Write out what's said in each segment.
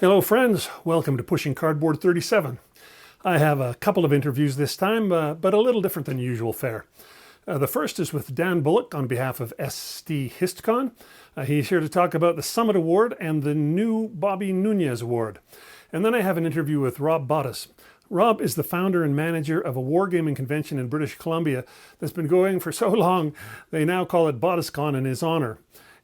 Hello friends, welcome to Pushing Cardboard 37. I have a couple of interviews this time, but a little different than usual fare. The first is with Dan Bullock on behalf of ST-HistCon. He's here to talk about the Summit Award and the new Bobby Nunez Award. And then I have an interview with Rob Bottos. Rob is the founder and manager of a wargaming convention in British Columbia that's been going for so long, they now call it Bottoscon in his honor.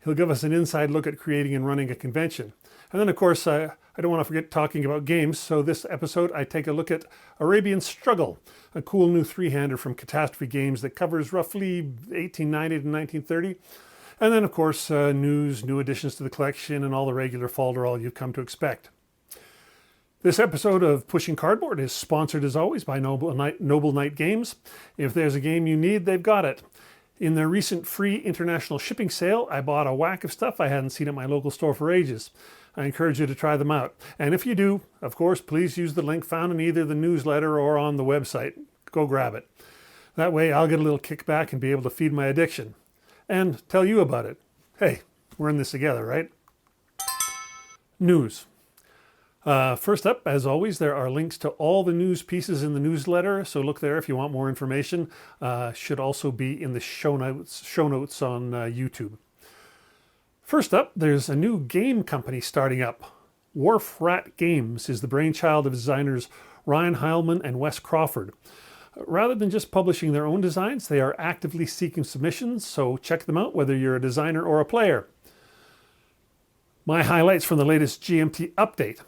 He'll give us an inside look at creating and running a convention. And then, of course, I don't want to forget talking about games, so this episode I take a look at Arabian Struggle, a cool new three-hander from Catastrophe Games that covers roughly 1890 to 1930. And then, of course, news, new additions to the collection, and all the regular falderall you've come to expect. This episode of Pushing Cardboard is sponsored, as always, by Noble Knight Games. If there's a game you need, they've got it. In their recent free international shipping sale, I bought a whack of stuff I hadn't seen at my local store for ages. I encourage you to try them out. And if you do, of course, please use the link found in either the newsletter or on the website. Go grab it. That way I'll get a little kickback and be able to feed my addiction. And tell you about it. Hey, we're in this together, right? News. First up, as always, there are links to all the news pieces in the newsletter, so look there if you want more information. Should also be in the show notes on YouTube. First up, there's a new game company starting up. Wharf Rat Games is the brainchild of designers Ryan Heilman and Wes Crawford. Rather than just publishing their own designs, they are actively seeking submissions, so check them out whether you're a designer or a player. My highlights from the latest GMT update.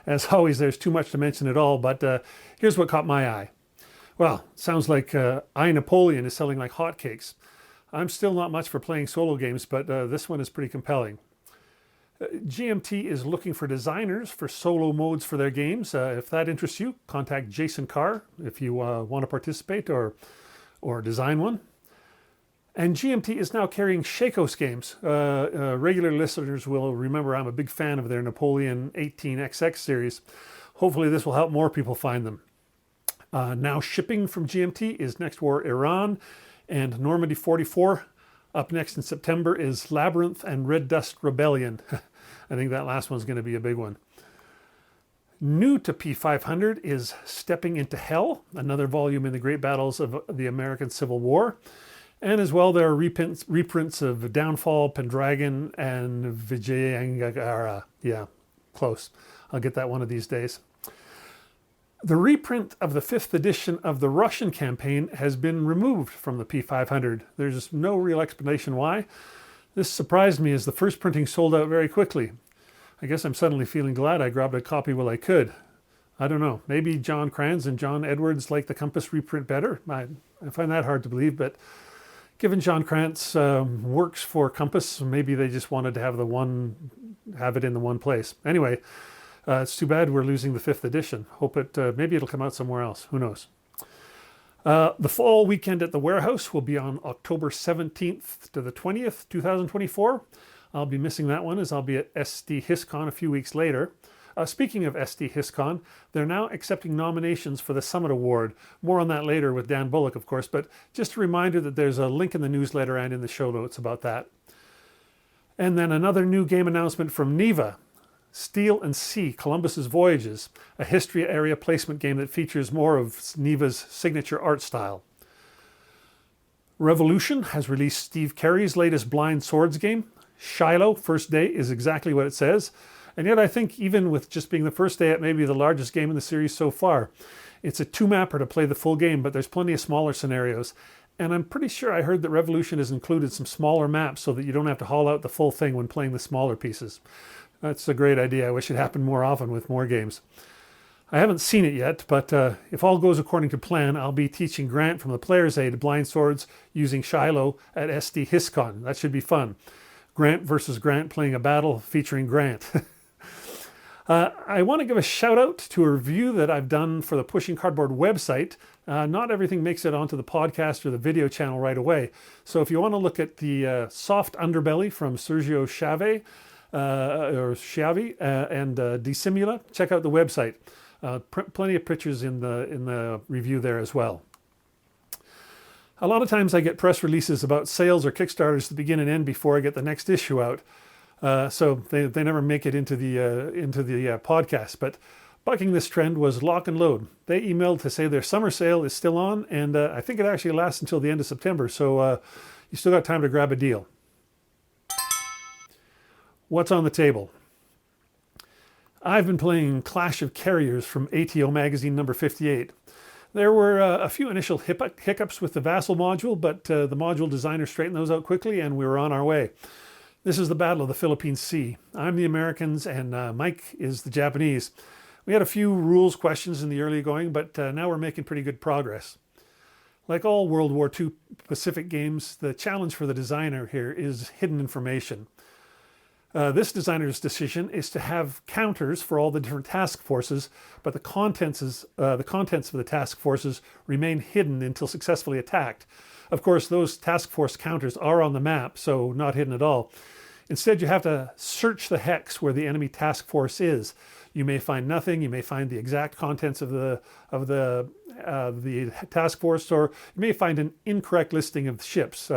As always, there's too much to mention at all, but here's what caught my eye. Well, sounds like I, Napoleon is selling like hotcakes. I'm still not much for playing solo games, but this one is pretty compelling. GMT is looking for designers for solo modes for their games. If that interests you, contact Jason Carr if you want to participate or design one. And GMT is now carrying Shakos games. Regular listeners will remember I'm a big fan of their Napoleon 18XX series. Hopefully this will help more people find them. Now shipping from GMT is Next War Iran and Normandy 44. Up next in September is Labyrinth and Red Dust Rebellion. I think that last one's going to be a big one. New to P500 is Stepping into Hell, another volume in the great battles of the American Civil War. And as well, there are reprints of Downfall, Pendragon, and Vijayangara. Yeah, close. I'll get that one of these days. The reprint of the 5th edition of the Russian campaign has been removed from the P500. There's no real explanation why. This surprised me as the first printing sold out very quickly. I guess I'm suddenly feeling glad I grabbed a copy while I could. I don't know, maybe John Kranz and John Edwards like the Compass reprint better? I find that hard to believe, but given John Kranz works for Compass, maybe they just wanted to have it in the one place. Anyway, it's too bad we're losing the 5th edition. Hope maybe it'll come out somewhere else. Who knows? The fall weekend at the warehouse will be on October 17th to the 20th, 2024. I'll be missing that one as I'll be at ST-HistCon a few weeks later. Speaking of ST-HistCon, they're now accepting nominations for the Summit Award. More on that later with Dan Bullock, of course, but just a reminder that there's a link in the newsletter and in the show notes about that. And then another new game announcement from Neva. Steel and Sea, Columbus's Voyages, a history area placement game that features more of Neva's signature art style. Revolution has released Steve Carey's latest Blind Swords game. Shiloh, first day, is exactly what it says. And yet I think even with just being the first day, it may be the largest game in the series so far. It's a 2-mapper to play the full game, but there's plenty of smaller scenarios. And I'm pretty sure I heard that Revolution has included some smaller maps so that you don't have to haul out the full thing when playing the smaller pieces. That's a great idea. I wish it happened more often with more games. I haven't seen it yet, but if all goes according to plan, I'll be teaching Grant from the Player's Aid Blind Swords using Shiloh at ST-HistCon. That should be fun. Grant versus Grant playing a battle featuring Grant. I want to give a shout out to a review that I've done for the Pushing Cardboard website. Not everything makes it onto the podcast or the video channel right away. So if you want to look at the Soft Underbelly from Sergio Chavez, or Xiavi and Dissimula. Check out the website. Plenty of pictures in the review there as well. A lot of times I get press releases about sales or Kickstarters that begin and end before I get the next issue out. So they never make it into the podcast. But bucking this trend was Lock and Load. They emailed to say their summer sale is still on, and I think it actually lasts until the end of September. So you still got time to grab a deal. What's on the table? I've been playing Clash of Carriers from ATO Magazine number 58. There were a few initial hiccups with the Vassal module, but the module designer straightened those out quickly and we were on our way. This is the Battle of the Philippine Sea. I'm the Americans and Mike is the Japanese. We had a few rules questions in the early going, but now we're making pretty good progress. Like all World War II Pacific games, the challenge for the designer here is hidden information. This designer's decision is to have counters for all the different task forces, but the contents of the task forces remain hidden until successfully attacked. Of course, those task force counters are on the map, so not hidden at all. Instead, you have to search the hex where the enemy task force is. You may find nothing. You may find the exact contents of the task force, or you may find an incorrect listing of the ships.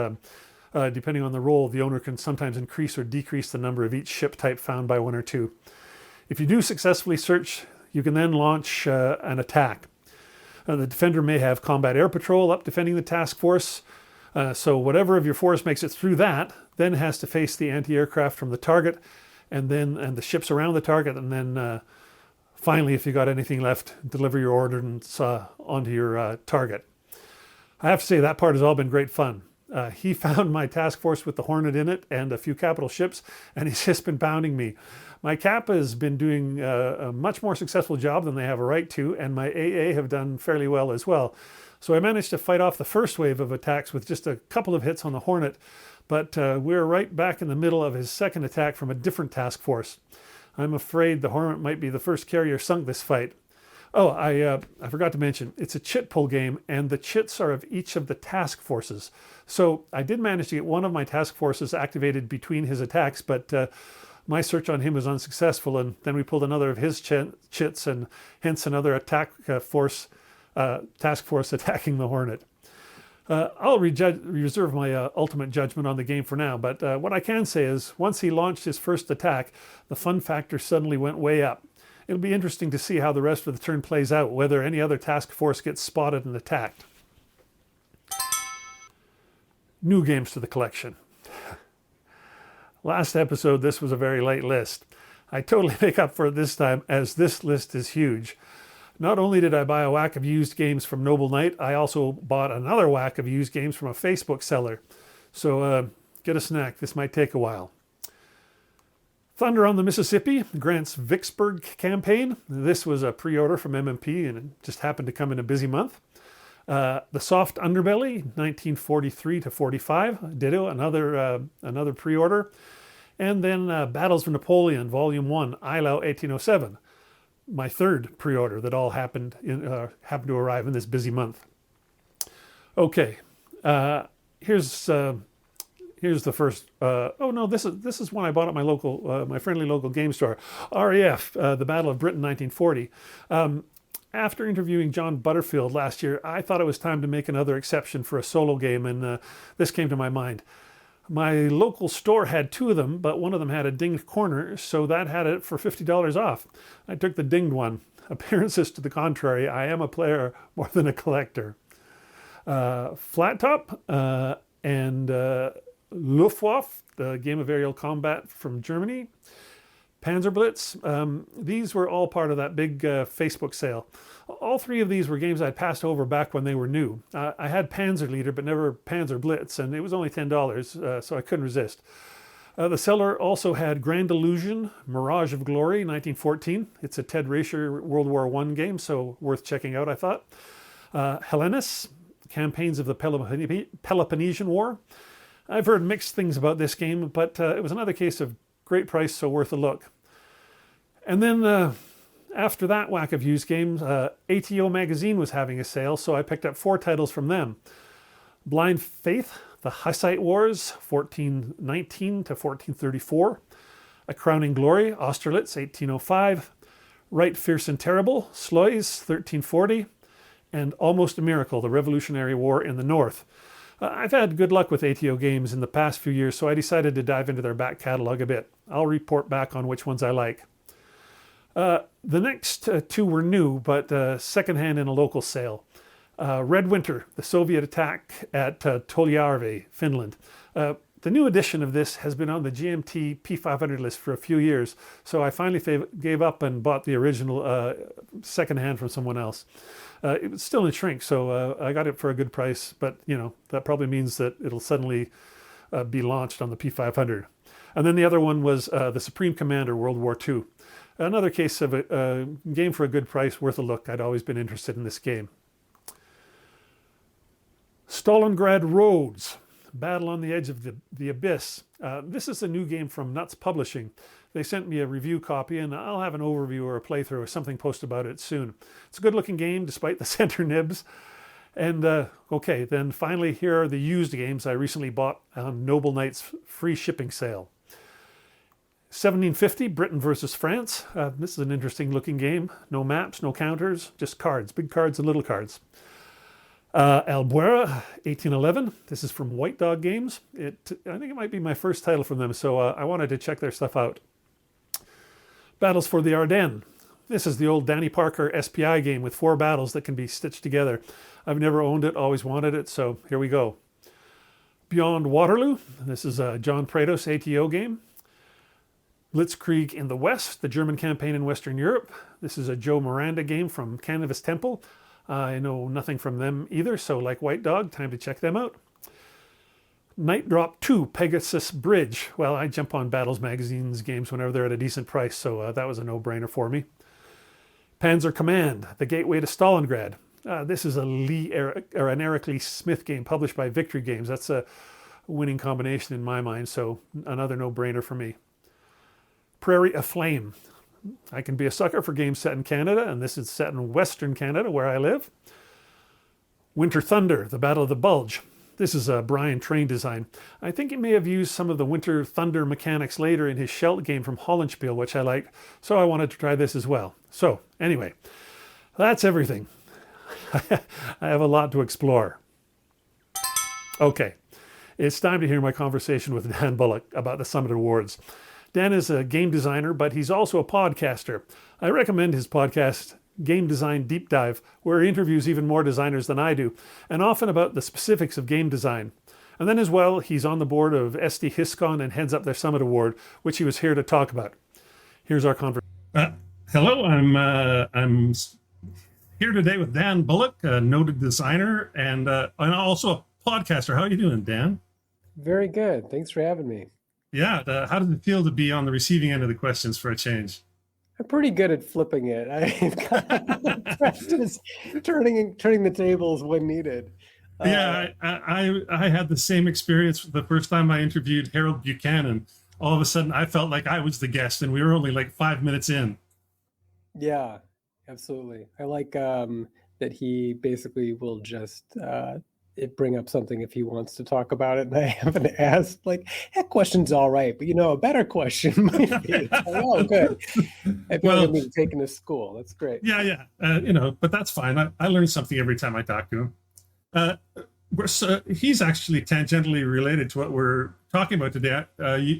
Depending on the role, the owner can sometimes increase or decrease the number of each ship type found by 1 or 2. If you do successfully search, you can then launch an attack. The defender may have combat air patrol up defending the task force. So whatever of your force makes it through that, then has to face the anti-aircraft from the target, and the ships around the target, and then finally, if you got anything left, deliver your ordnance onto your target. I have to say that part has all been great fun. He found my task force with the Hornet in it and a few capital ships, and he's just been pounding me. My Kappa has been doing a much more successful job than they have a right to, and my AA have done fairly well as well. So I managed to fight off the first wave of attacks with just a couple of hits on the Hornet, but we're right back in the middle of his second attack from a different task force. I'm afraid the Hornet might be the first carrier sunk this fight. Oh, I forgot to mention, it's a chit pull game, and the chits are of each of the task forces. So I did manage to get one of my task forces activated between his attacks, but my search on him was unsuccessful, and then we pulled another of his chits, and hence another task force attacking the Hornet. I'll reserve my ultimate judgment on the game for now, but what I can say is once he launched his first attack, the fun factor suddenly went way up. It'll be interesting to see how the rest of the turn plays out, whether any other task force gets spotted and attacked. New games to the collection. Last episode, this was a very light list. I totally make up for it this time, as this list is huge. Not only did I buy a whack of used games from Noble Knight, I also bought another whack of used games from a Facebook seller. So get a snack, this might take a while. Thunder on the Mississippi, Grant's Vicksburg campaign. This was a pre-order from MMP and it just happened to come in a busy month. The Soft Underbelly, 1943 to 45, ditto, another pre-order. And then Battles for Napoleon, Volume 1, Eylau 1807, my third pre-order that all happened to arrive in this busy month. Okay, here's the first. This is one I bought at my local, my friendly local game store, RAF, the Battle of Britain, 1940. After interviewing John Butterfield last year, I thought it was time to make another exception for a solo game, and this came to my mind. My local store had two of them, but one of them had a dinged corner, so that had it for $50 off. I took the dinged one. Appearances to the contrary, I am a player more than a collector. Flat Top and Luftwaffe, the game of aerial combat from Germany. Panzerblitz, these were all part of that big Facebook sale. All three of these were games I'd passed over back when they were new. I had Panzerleader, but never Panzerblitz, and it was only $10, so I couldn't resist. The seller also had Grand Illusion, Mirage of Glory, 1914. It's a Ted Racer World War I game, so worth checking out, I thought. Hellenis, Campaigns of the Peloponnesian War. I've heard mixed things about this game, but it was another case of great price, so worth a look. And then after that whack of used games, ATO Magazine was having a sale, so I picked up 4 titles from them. Blind Faith, The Hussite Wars, 1419 to 1434. A Crowning Glory, Austerlitz, 1805. Right Fierce and Terrible, Sluys, 1340. And Almost a Miracle, the Revolutionary War in the North. I've had good luck with ATO games in the past few years, so I decided to dive into their back catalog a bit. I'll report back on which ones I like. The next two were new, but secondhand in a local sale. Red Winter, the Soviet attack at Toljärvi, Finland. The new edition of this has been on the GMT P500 list for a few years, so I finally gave up and bought the original secondhand from someone else. It was still in shrink, so I got it for a good price, but that probably means that it'll suddenly be launched on the P500. And then the other one was the Supreme Commander, World War II. Another case of a game for a good price, worth a look. I'd always been interested in this game. Stalingrad Roads, Battle on the Edge of the Abyss. This is a new game from Nuts Publishing. They sent me a review copy, and I'll have an overview or a playthrough or something posted about it soon. It's a good-looking game, despite the center nibs. And okay, then finally, here are the used games I recently bought on Noble Knight's free shipping sale. 1750, Britain versus France. This is an interesting-looking game. No maps, no counters, just cards, big cards and little cards. Albuera, 1811. This is from White Dog Games. I think it might be my first title from them, so I wanted to check their stuff out. Battles for the Ardennes. This is the old Danny Parker SPI game with 4 battles that can be stitched together. I've never owned it, always wanted it, so here we go. Beyond Waterloo. This is a John Prados ATO game. Blitzkrieg in the West, the German campaign in Western Europe. This is a Joe Miranda game from Canvas Temple. I know nothing from them either, so like White Dog, time to check them out. Night Drop 2, Pegasus Bridge. Well, I jump on Battles Magazine's games whenever they're at a decent price, so that was a no-brainer for me. Panzer Command, The Gateway to Stalingrad. This is an Eric Lee Smith game published by Victory Games. That's a winning combination in my mind, so another no-brainer for me. Prairie Aflame. I can be a sucker for games set in Canada, and this is set in Western Canada, where I live. Winter Thunder, The Battle of the Bulge. This is a Brian Train design. I think he may have used some of the Winter Thunder mechanics later in his Schelt game from Hollandspiel, which I liked, so I wanted to try this as well. So, anyway, that's everything. I have a lot to explore. Okay, it's time to hear my conversation with Dan Bullock about the Summit Awards. Dan is a game designer, but he's also a podcaster. I recommend his podcast, Game Design Deep Dive, where he interviews even more designers than I do, and often about the specifics of game design. And then as well, he's on the board of SD HISCON and heads up their Summit Award, which he was here to talk about. Here's our conversation. Hello, I'm here today with Dan Bullock, a noted designer and also a podcaster. How are you doing, Dan? Very good. Thanks for having me. Yeah, how does it feel to be on the receiving end of the questions for a change? I'm pretty good at flipping it. I've got practice turning the tables when needed. Yeah, I had the same experience the first time I interviewed Harold Buchanan. All of a sudden, I felt like I was the guest, and we were only like 5 minutes in. Yeah, absolutely. I like that he basically will just bring up something if he wants to talk about it, and I haven't asked, like, that question's all right, but a better question might be. Oh, good. I feel like I'm being taken to school. That's great. Yeah. But that's fine. I learn something every time I talk to him. He's actually tangentially related to what we're talking about today.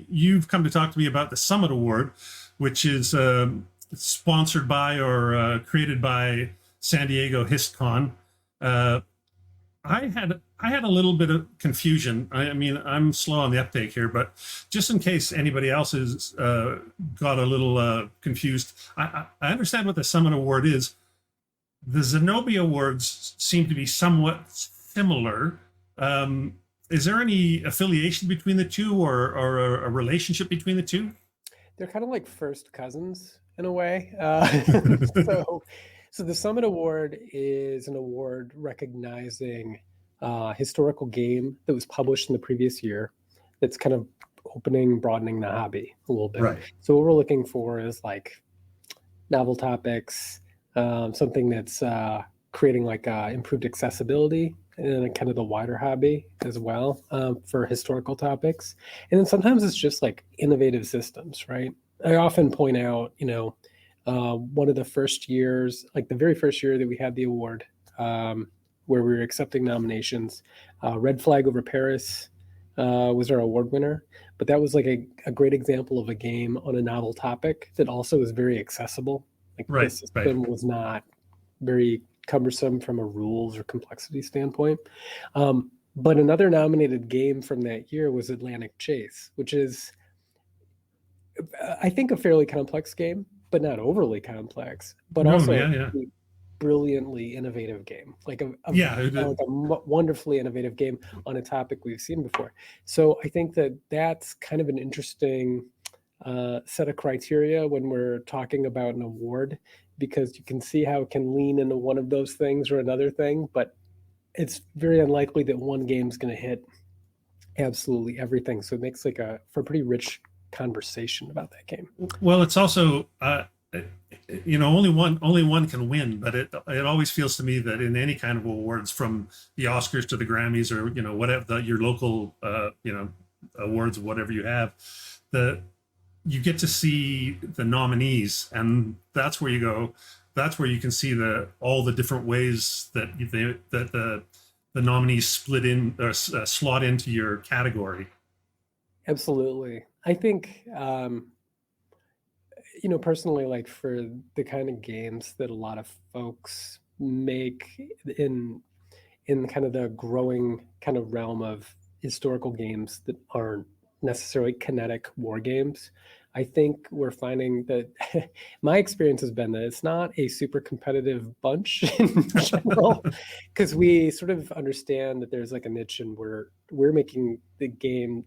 You've come to talk to me about the Summit Award, which is sponsored by or created by San Diego HISCON. I had a little bit of confusion. I mean, I'm slow on the uptake here, but just in case anybody else has got a little confused, I understand what the Summit Award is. The Zenobia Awards seem to be somewhat similar. Is there any affiliation between the two or a relationship between the two? They're kind of like first cousins in a way. So the Summit Award is an award recognizing a historical game that was published in the previous year that's kind of broadening the hobby a little bit. Right. So what we're looking for is like novel topics, something that's creating like improved accessibility and kind of the wider hobby as well, for historical topics. And then sometimes it's just like innovative systems, right? I often point out, one of the first years, like the very first year that we had the award, where we were accepting nominations, Red Flag Over Paris was our award winner. But that was like a great example of a game on a novel topic that also was very accessible. Like the Right, right. system was not very cumbersome from a rules or complexity standpoint. But another nominated game from that year was Atlantic Chase, which is, I think, a fairly complex game, but not overly complex, but No, also yeah, yeah. a brilliantly innovative game, like Yeah, wonderfully innovative game on a topic we've seen before. So I think that that's kind of an interesting set of criteria when we're talking about an award, because you can see how it can lean into one of those things or another thing, but it's very unlikely that one game's going to hit absolutely everything. So it makes like for a pretty rich conversation about that game. well, it's also only one can win, but it always feels to me that in any kind of awards, from the Oscars to the Grammys, or whatever your local awards, whatever you have, the you get to see the nominees, and that's where you go. That's where you can see all the different ways that the nominees split in or slot into your category. Absolutely. I think, personally, like for the kind of games that a lot of folks make in kind of the growing kind of realm of historical games that aren't necessarily kinetic war games, I think we're finding that my experience has been that it's not a super competitive bunch in general, because we sort of understand that there's like a niche, and we're making a game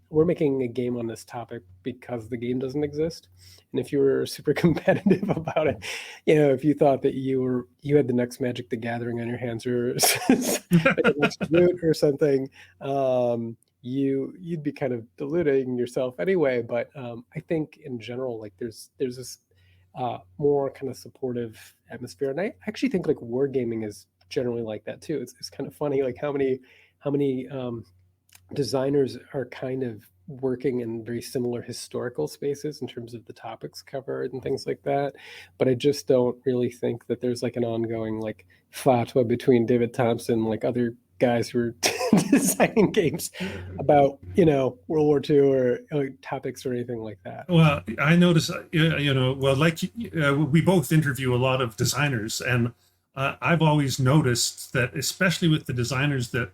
on this topic because the game doesn't exist. And if you were super competitive about it, if you thought that you had the next Magic the Gathering on your hands, or the next Root or something, you'd be kind of diluting yourself anyway. But I think in general, like there's this more kind of supportive atmosphere, and I actually think like wargaming is generally like that too. It's kind of funny, like how many designers are kind of working in very similar historical spaces in terms of the topics covered and things like that. But I just don't really think that there's like an ongoing like fatwa between David Thompson and like other guys who are designing games about World War II or topics or anything like that. Well, I notice, well, like we both interview a lot of designers, and I've always noticed that, especially with the designers that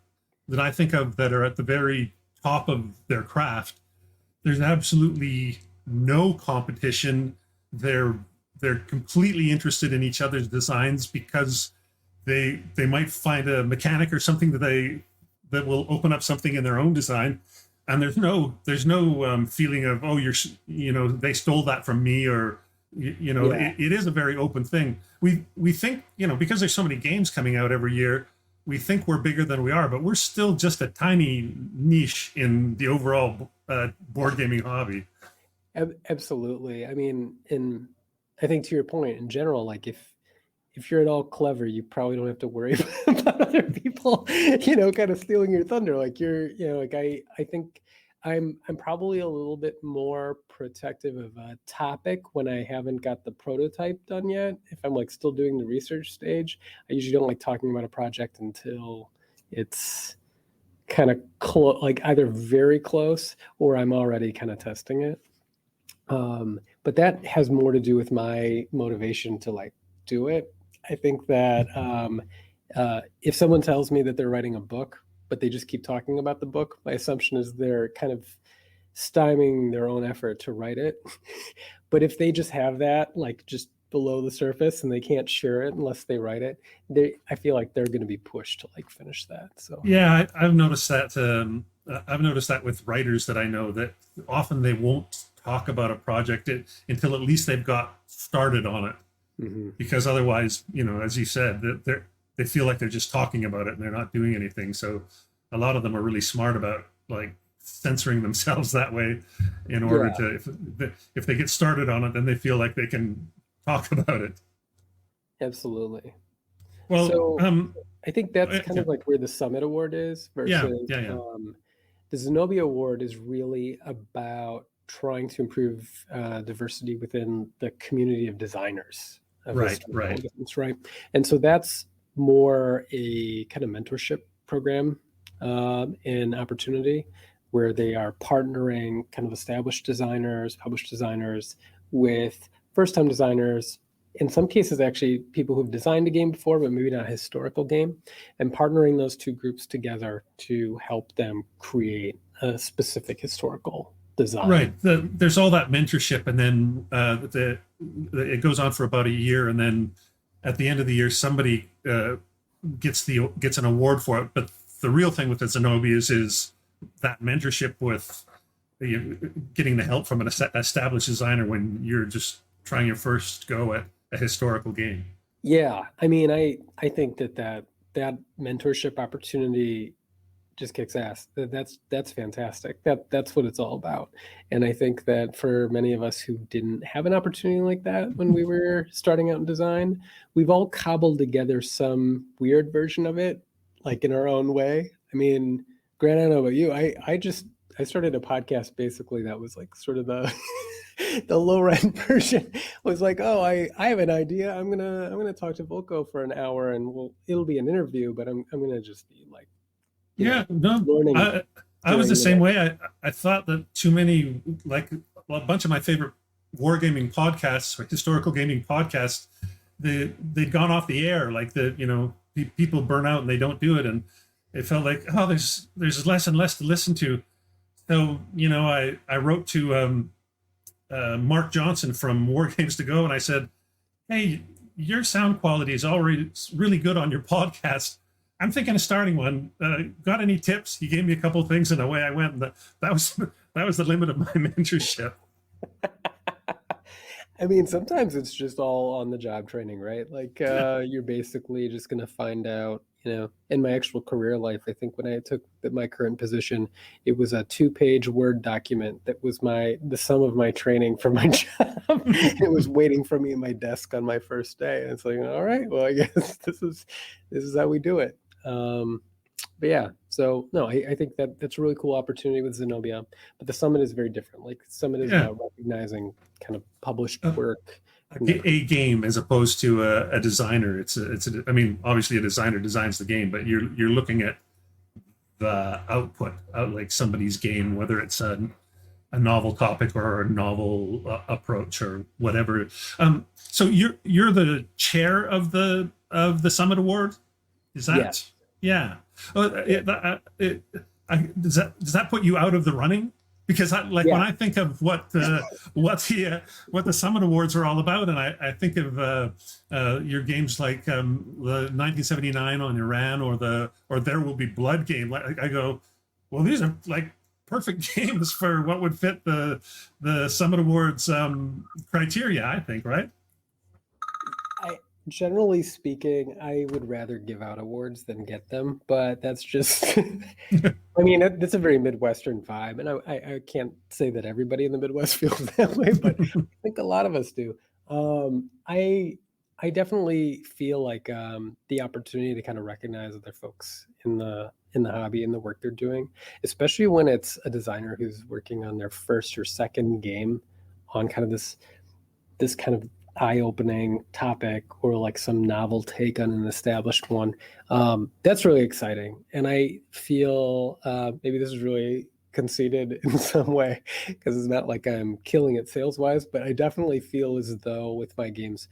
I think of that are at the very top of their craft, there's absolutely no competition. They're completely interested in each other's designs, because they might find a mechanic or something that will open up something in their own design, and there's no feeling of, oh, they stole that from me, or Yeah. it is a very open thing. We think, because there's so many games coming out every year, we think we're bigger than we are, but we're still just a tiny niche in the overall board gaming hobby. Absolutely. I mean, I think to your point, in general, like if you're at all clever, you probably don't have to worry about other people, kind of stealing your thunder. Like like I think I'm probably a little bit more protective of a topic when I haven't got the prototype done yet. If I'm like still doing the research stage, I usually don't like talking about a project until it's kind of like either very close or I'm already kind of testing it. But that has more to do with my motivation to like do it. I think that if someone tells me that they're writing a book, but they just keep talking about the book, my assumption is they're kind of stymieing their own effort to write it. But if they just have that like just below the surface and they can't share it unless they write it, I feel like they're going to be pushed to like finish that. So Yeah, I've noticed that. I've noticed that with writers that I know, that often they won't talk about a project until at least they've got started on it. mm-hmm. Because otherwise, as you said, they feel like they're just talking about it and they're not doing anything. So a lot of them are really smart about like censoring themselves that way, in order to, if they get started on it, then they feel like they can talk about it. Absolutely. Well, So I think that's kind yeah, of like where the Summit Award is yeah, versus yeah, yeah. the Zenobia Award is really about trying to improve diversity within the community of designers of Right, historical right. games, right? And so that's more a kind of mentorship program and opportunity where they are partnering kind of established designers, published designers with first-time designers, in some cases actually people who've designed a game before but maybe not a historical game, and partnering those two groups together to help them create a specific historical design. Right. There's all that mentorship, and then it goes on for about a year, and then at the end of the year, somebody gets an award for it. But the real thing with the Zenobias is that mentorship with getting the help from an established designer when you're just trying your first go at a historical game. Yeah, I mean, I think that mentorship opportunity just kicks ass. That's fantastic. That's what it's all about. And I think that for many of us who didn't have an opportunity like that when we were starting out in design, we've all cobbled together some weird version of it, like in our own way. I mean, Grant, I don't know about you. I started a podcast basically that was like sort of the the low rent version. Was like, oh, I have an idea. I'm gonna talk to Volko for an hour, and it'll be an interview, but I'm gonna just be like, Yeah, no, learning. I was the during same way. I thought that too many, like, well, a bunch of my favorite wargaming podcasts or historical gaming podcasts, they'd gone off the air. Like people burn out and they don't do it, and it felt like, oh, there's less and less to listen to. So I wrote to Mark Johnson from War Games to Go, and I said, hey, your sound quality is already really good on your podcast. I'm thinking of starting one. Got any tips? He gave me a couple of things, and away I went. And that was the limit of my mentorship. I mean, sometimes it's just all on the job training, right? Like you're basically just going to find out, in my actual career life, I think when I took my current position, it was a 2-page Word document that was the sum of my training for my job. It was waiting for me at my desk on my first day. And it's like, all right, well, I guess this is how we do it. But yeah, so no, I think that's a really cool opportunity with Zenobia, but the Summit is very different. Like Summit is about recognizing kind of published work. A game as opposed to a designer. I mean, obviously a designer designs the game, but you're looking at the output out like somebody's game, whether it's a novel topic or a novel approach or whatever. So you're the chair of the Summit Award. Is that? Yes. Yeah. Does that put you out of the running? Because when I think of what the Summit Awards are all about, and I think of your games like the 1979 on Iran or There Will Be Blood game, I go, well, these are like perfect games for what would fit the Summit Awards criteria, I think, right? Generally speaking, I would rather give out awards than get them, but that's just, I mean, that's a very Midwestern vibe. And I can't say that everybody in the Midwest feels that way, but I think a lot of us do. I definitely feel like the opportunity to kind of recognize other folks in the hobby and the work they're doing, especially when it's a designer who's working on their first or second game on kind of this kind of eye-opening topic or like some novel take on an established one. That's really exciting. And I feel maybe this is really conceited in some way because it's not like I'm killing it sales-wise, but I definitely feel as though with my games,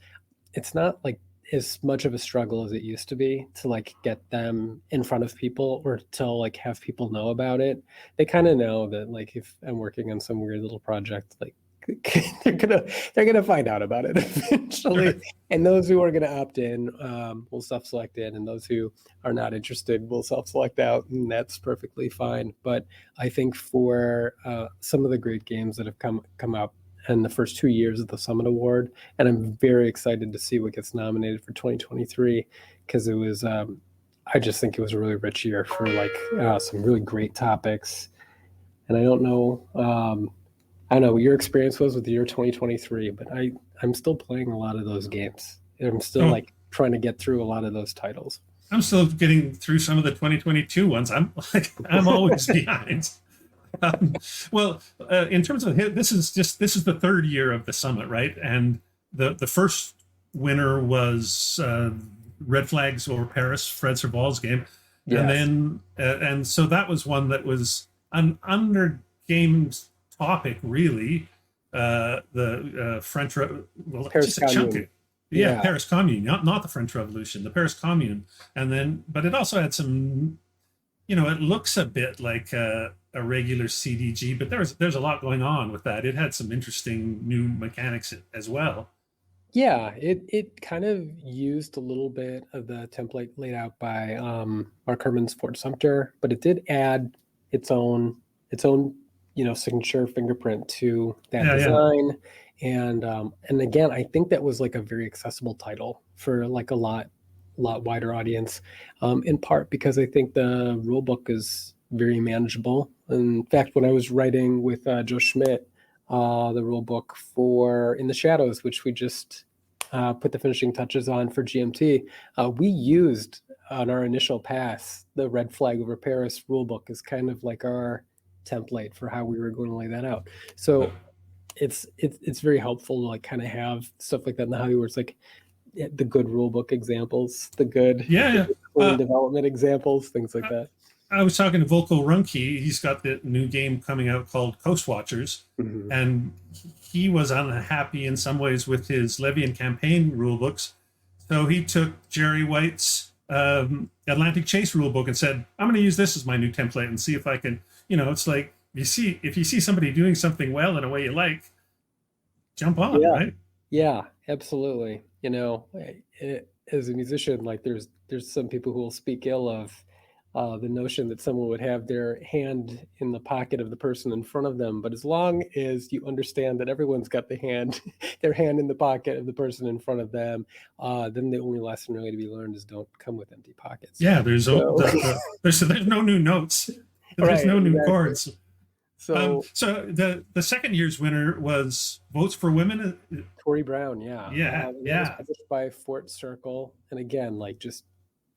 it's not like as much of a struggle as it used to be to like get them in front of people or to like have people know about it. They kind of know that like if I'm working on some weird little project, like they're gonna find out about it eventually, and those who are gonna opt in will self-select in, and those who are not interested will self-select out, and that's perfectly fine. But I think for some of the great games that have come up in the first 2 years of the Summit Award, and I'm very excited to see what gets nominated for 2023 because it was I just think it was a really rich year for like some really great topics, and I don't know what your experience was with the year 2023, but I'm still playing a lot of those games. I'm still like trying to get through a lot of those titles. I'm still getting through some of the 2022 ones. I'm always behind. Well, in terms of this is the third year of the summit, right? And the first winner was Red Flags Over Paris, Fred Serval's game, Yes. and then and so that was one that was an under games topic, really. The French, well, Paris just a chunk Commune. of, yeah, Yeah. Paris Commune, not the French Revolution, the Paris Commune, and then but it also had some, it looks a bit like a regular CDG, but there's a lot going on with that. It had some interesting new mechanics as well. Yeah, it kind of used a little bit of the template laid out by Mark Herman's Fort Sumter, but it did add its own signature fingerprint to that Yeah, yeah. design. And again, I think that was like a very accessible title for like a lot wider audience, in part because I think the rule book is very manageable. In fact, when I was writing with Joe Schmidt, the rule book for In the Shadows, which we just put the finishing touches on for GMT, we used on our initial pass the Red Flag Over Paris rule book as kind of like our template for how we were going to lay that out. So it's very helpful to like kind of have stuff like that in the hobby where it's like the good rule book examples, the good development examples, things like that. I was talking to Volko Runke. He's got the new game coming out called Coast Watchers, Mhm. and he was unhappy in some ways with his Levian campaign rulebooks. So he took Jerry White's Atlantic Chase rulebook and said, "I'm going to use this as my new template and see if I can." It's like if you see somebody doing something well in a way you like, jump on, right? Yeah, absolutely. As a musician, like there's some people who will speak ill of the notion that someone would have their hand in the pocket of the person in front of them. But as long as you understand that everyone's got their hand in the pocket of the person in front of them, then the only lesson really to be learned is don't come with empty pockets. Yeah, there's no new notes. There's no new chords. So, the second year's winner was Votes for Women. Tori Brown, yeah. Yeah. It was published by Fort Circle. And again, like just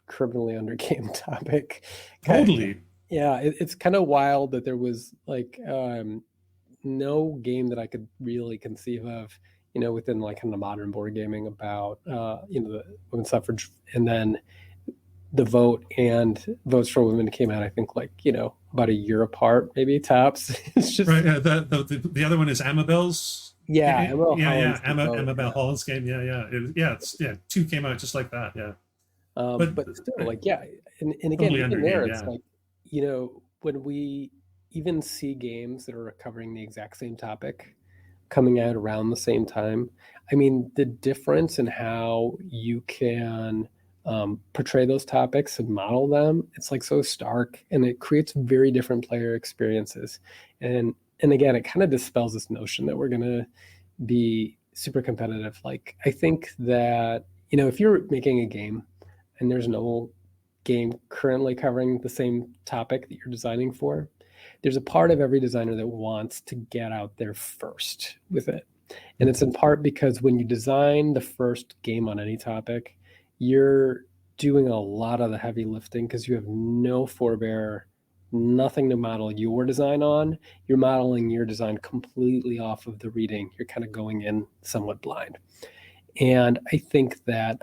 criminally undergame topic. Totally. Yeah, it's kind of wild that there was like no game that I could really conceive of, within like kind of modern board gaming about the women's suffrage, and then the vote and Votes for Women came out, I think, like about a year apart, maybe tops. It's just right. The other one is Amabel's. Amabel Holland's game. Two came out just like that. Yeah. But still, like, yeah, and again, totally even there, undergame, it's like, when we even see games that are covering the exact same topic coming out around the same time, I mean, the difference in how you can portray those topics and model them, it's like so stark, and it creates very different player experiences. And again, it kind of dispels this notion that we're going to be super competitive. Like, I think that, if you're making a game, and there's no game currently covering the same topic that you're designing for, there's a part of every designer that wants to get out there first with it. And it's in part because when you design the first game on any topic, you're doing a lot of the heavy lifting because you have no forebear, nothing to model your design on. You're modeling your design completely off of the reading. You're kind of going in somewhat blind. And I think that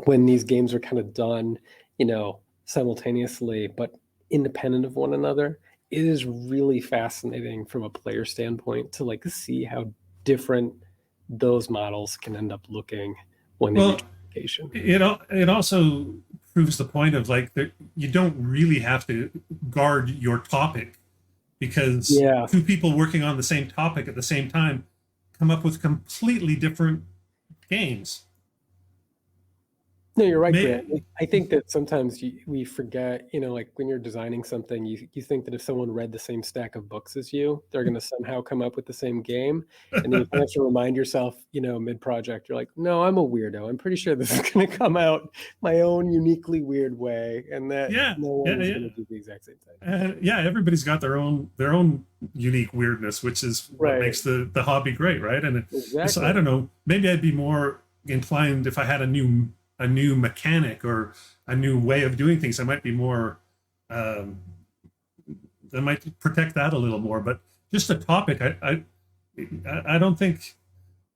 when these games are kind of done, simultaneously, but independent of one another, it is really fascinating from a player standpoint to like see how different those models can end up looking when they reach application. It also proves the point of like that you don't really have to guard your topic, because two people working on the same topic at the same time come up with completely different games. No, you're right, Grant. I think that sometimes we forget, like when you're designing something, you think that if someone read the same stack of books as you, they're going to somehow come up with the same game. And then you have to remind yourself, mid-project, you're like, no, I'm a weirdo. I'm pretty sure this is going to come out my own uniquely weird way. And that no one is going to do the exact same thing. Everybody's got their own unique weirdness, which is what makes the hobby great, right? And exactly. I don't know, maybe I'd be more inclined if I had a new mechanic or a new way of doing things. I might be more. I might protect that a little more. But just the topic, I don't think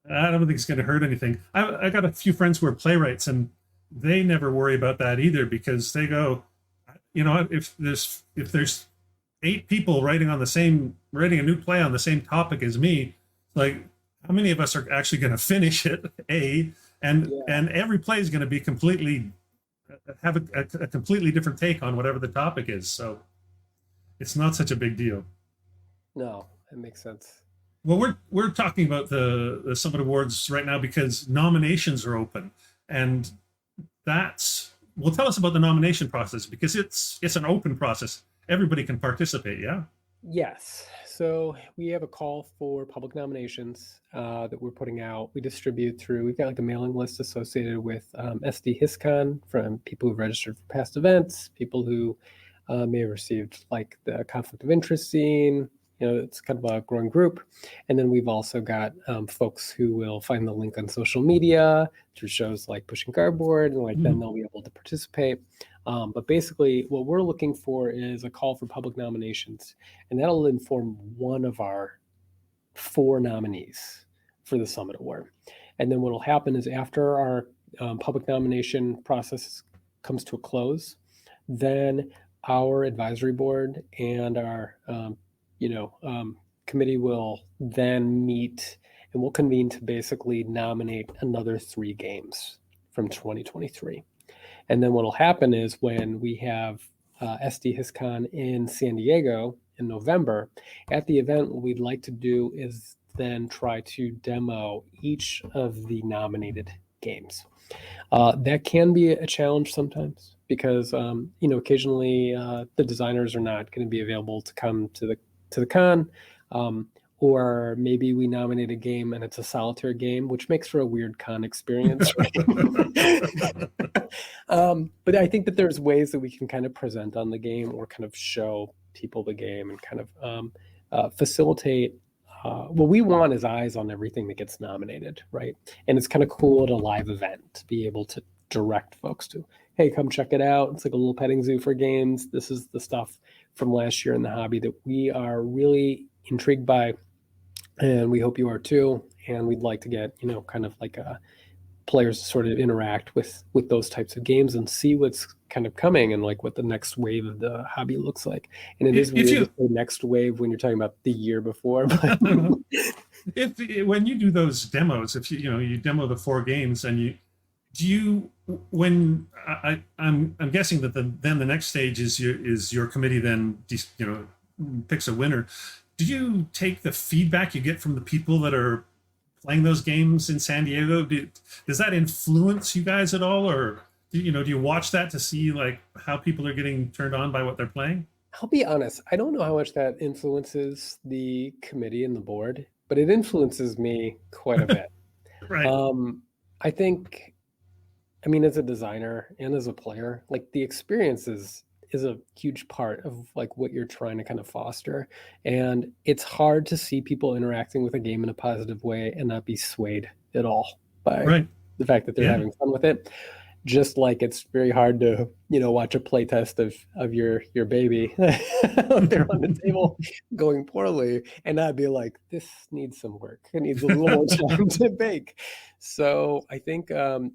it's going to hurt anything. I got a few friends who are playwrights, and they never worry about that either because they go, if there's 8 people writing a new play on the same topic as me, like how many of us are actually going to finish it? And every play is going to be completely have a completely different take on whatever the topic is. So it's not such a big deal. No, that makes sense. Well, we're talking about the Summit Awards right now because nominations are open, and tell us about the nomination process because it's an open process. Everybody can participate. Yeah. Yes. So we have a call for public nominations that we're putting out. We've got like a mailing list associated with SD HISCON from people who've registered for past events, people who may have received like the conflict of interest scene. It's kind of a growing group. And then we've also got folks who will find the link on social media through shows like Pushing Cardboard, and then they'll be able to participate. But basically what we're looking for is a call for public nominations, and that'll inform one of our 4 nominees for the Summit Award. And then what'll happen is after our public nomination process comes to a close, then our advisory board and our committee will then meet and we'll convene to basically nominate another 3 games from 2023. And then what will happen is when we have SD HISCON in San Diego in November, at the event, what we'd like to do is then try to demo each of the nominated games. That can be a challenge sometimes because, occasionally the designers are not going to be available to come to the con. Or maybe we nominate a game and it's a solitaire game, which makes for a weird con experience. But I think that there's ways that we can kind of present on the game or kind of show people the game and kind of facilitate. What we want is eyes on everything that gets nominated, right? And it's kind of cool at a live event to be able to direct folks to, hey, come check it out. It's like a little petting zoo for games. This is the stuff from last year in the hobby that we are really intrigued by, and we hope you are too. And we'd like to get, kind of like players to sort of interact with those types of games and see what's kind of coming and like what the next wave of the hobby looks like. And it is weird to say next wave when you're talking about the year before. But when you do those demos, if you demo the 4 games and I'm guessing that then the next stage is your committee then picks a winner. Do you take the feedback you get from the people that are playing those games in San Diego? Does that influence you guys at all, or do you watch that to see like how people are getting turned on by what they're playing? I'll be honest, I don't know how much that influences the committee and the board, but it influences me quite a bit. Right. I think, as a designer and as a player, like the experience is a huge part of like what you're trying to kind of foster. And it's hard to see people interacting with a game in a positive way and not be swayed at all by the fact that they're having fun with it. Just like it's very hard to, watch a play test of your baby out there on the table going poorly and not be like, this needs some work. It needs a little more time to bake. So I think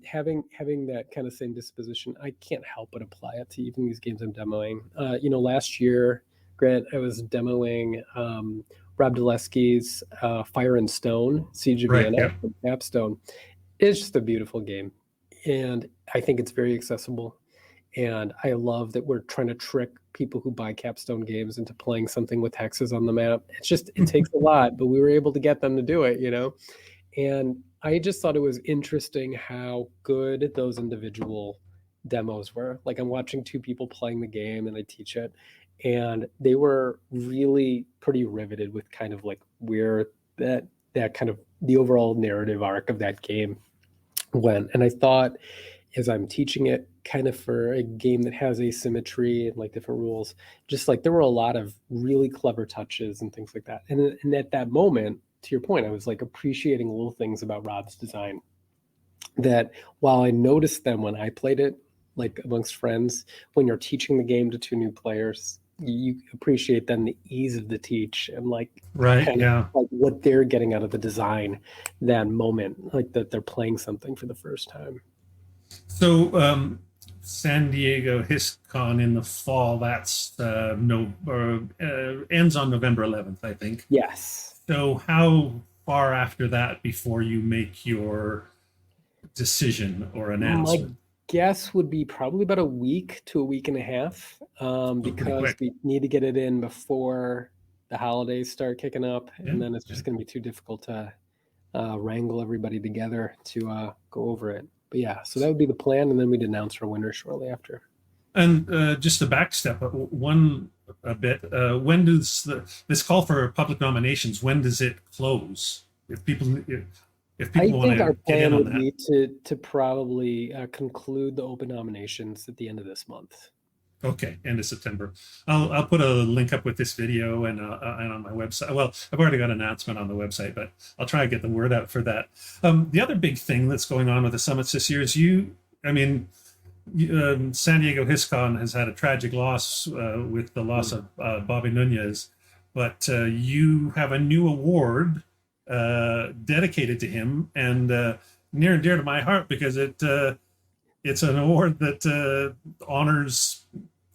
having that kind of same disposition, I can't help but apply it to even these games I'm demoing. Last year, Grant, I was demoing Rob Dulesky's Fire and Stone, Siege of Vienna from Capstone. It's just a beautiful game. And I think it's very accessible. And I love that we're trying to trick people who buy Capstone games into playing something with hexes on the map. It takes a lot, but we were able to get them to do it, And I just thought it was interesting how good those individual demos were. Like I'm watching 2 people playing the game and I teach it. And they were really pretty riveted with kind of like where that kind of the overall narrative arc of that game went. And I thought as I'm teaching it kind of for a game that has asymmetry and like different rules, just like there were a lot of really clever touches and things like that. And at that moment, to your point, I was like appreciating little things about Rob's design that while I noticed them when I played it, like amongst friends, when you're teaching the game to two new players, you appreciate then the ease of the teach and like Right. kind of Yeah. like what they're getting out of the design, that moment, like that they're playing something for the first time. So San Diego HistCon in the fall. That's no ends on November 11th, I think. Yes. So how far after that before you make your decision or My announcement? guess would be probably about a week to a week and a half, Oh, pretty because quick. we need to get it in before the holidays start kicking up, Yeah. and then it's Yeah. just going to be too difficult to wrangle everybody together to go over it. But yeah, so that would be the plan, and then we'd announce our winner shortly after. And just a backstep, one a bit. When does this call for public nominations? When does it close? If I people want think our to get in plan on would that. be to probably conclude the open nominations at the end of this month. Okay, end of September. I'll put a link up with this video and on my website. Well, I've already got an announcement on the website, but I'll try to get the word out for that. The other big thing that's going on with the summits this year is I mean, San Diego HistCon has had a tragic loss with the loss of Bobby Nunez, but you have a new award dedicated to him and near and dear to my heart because it's an award that honors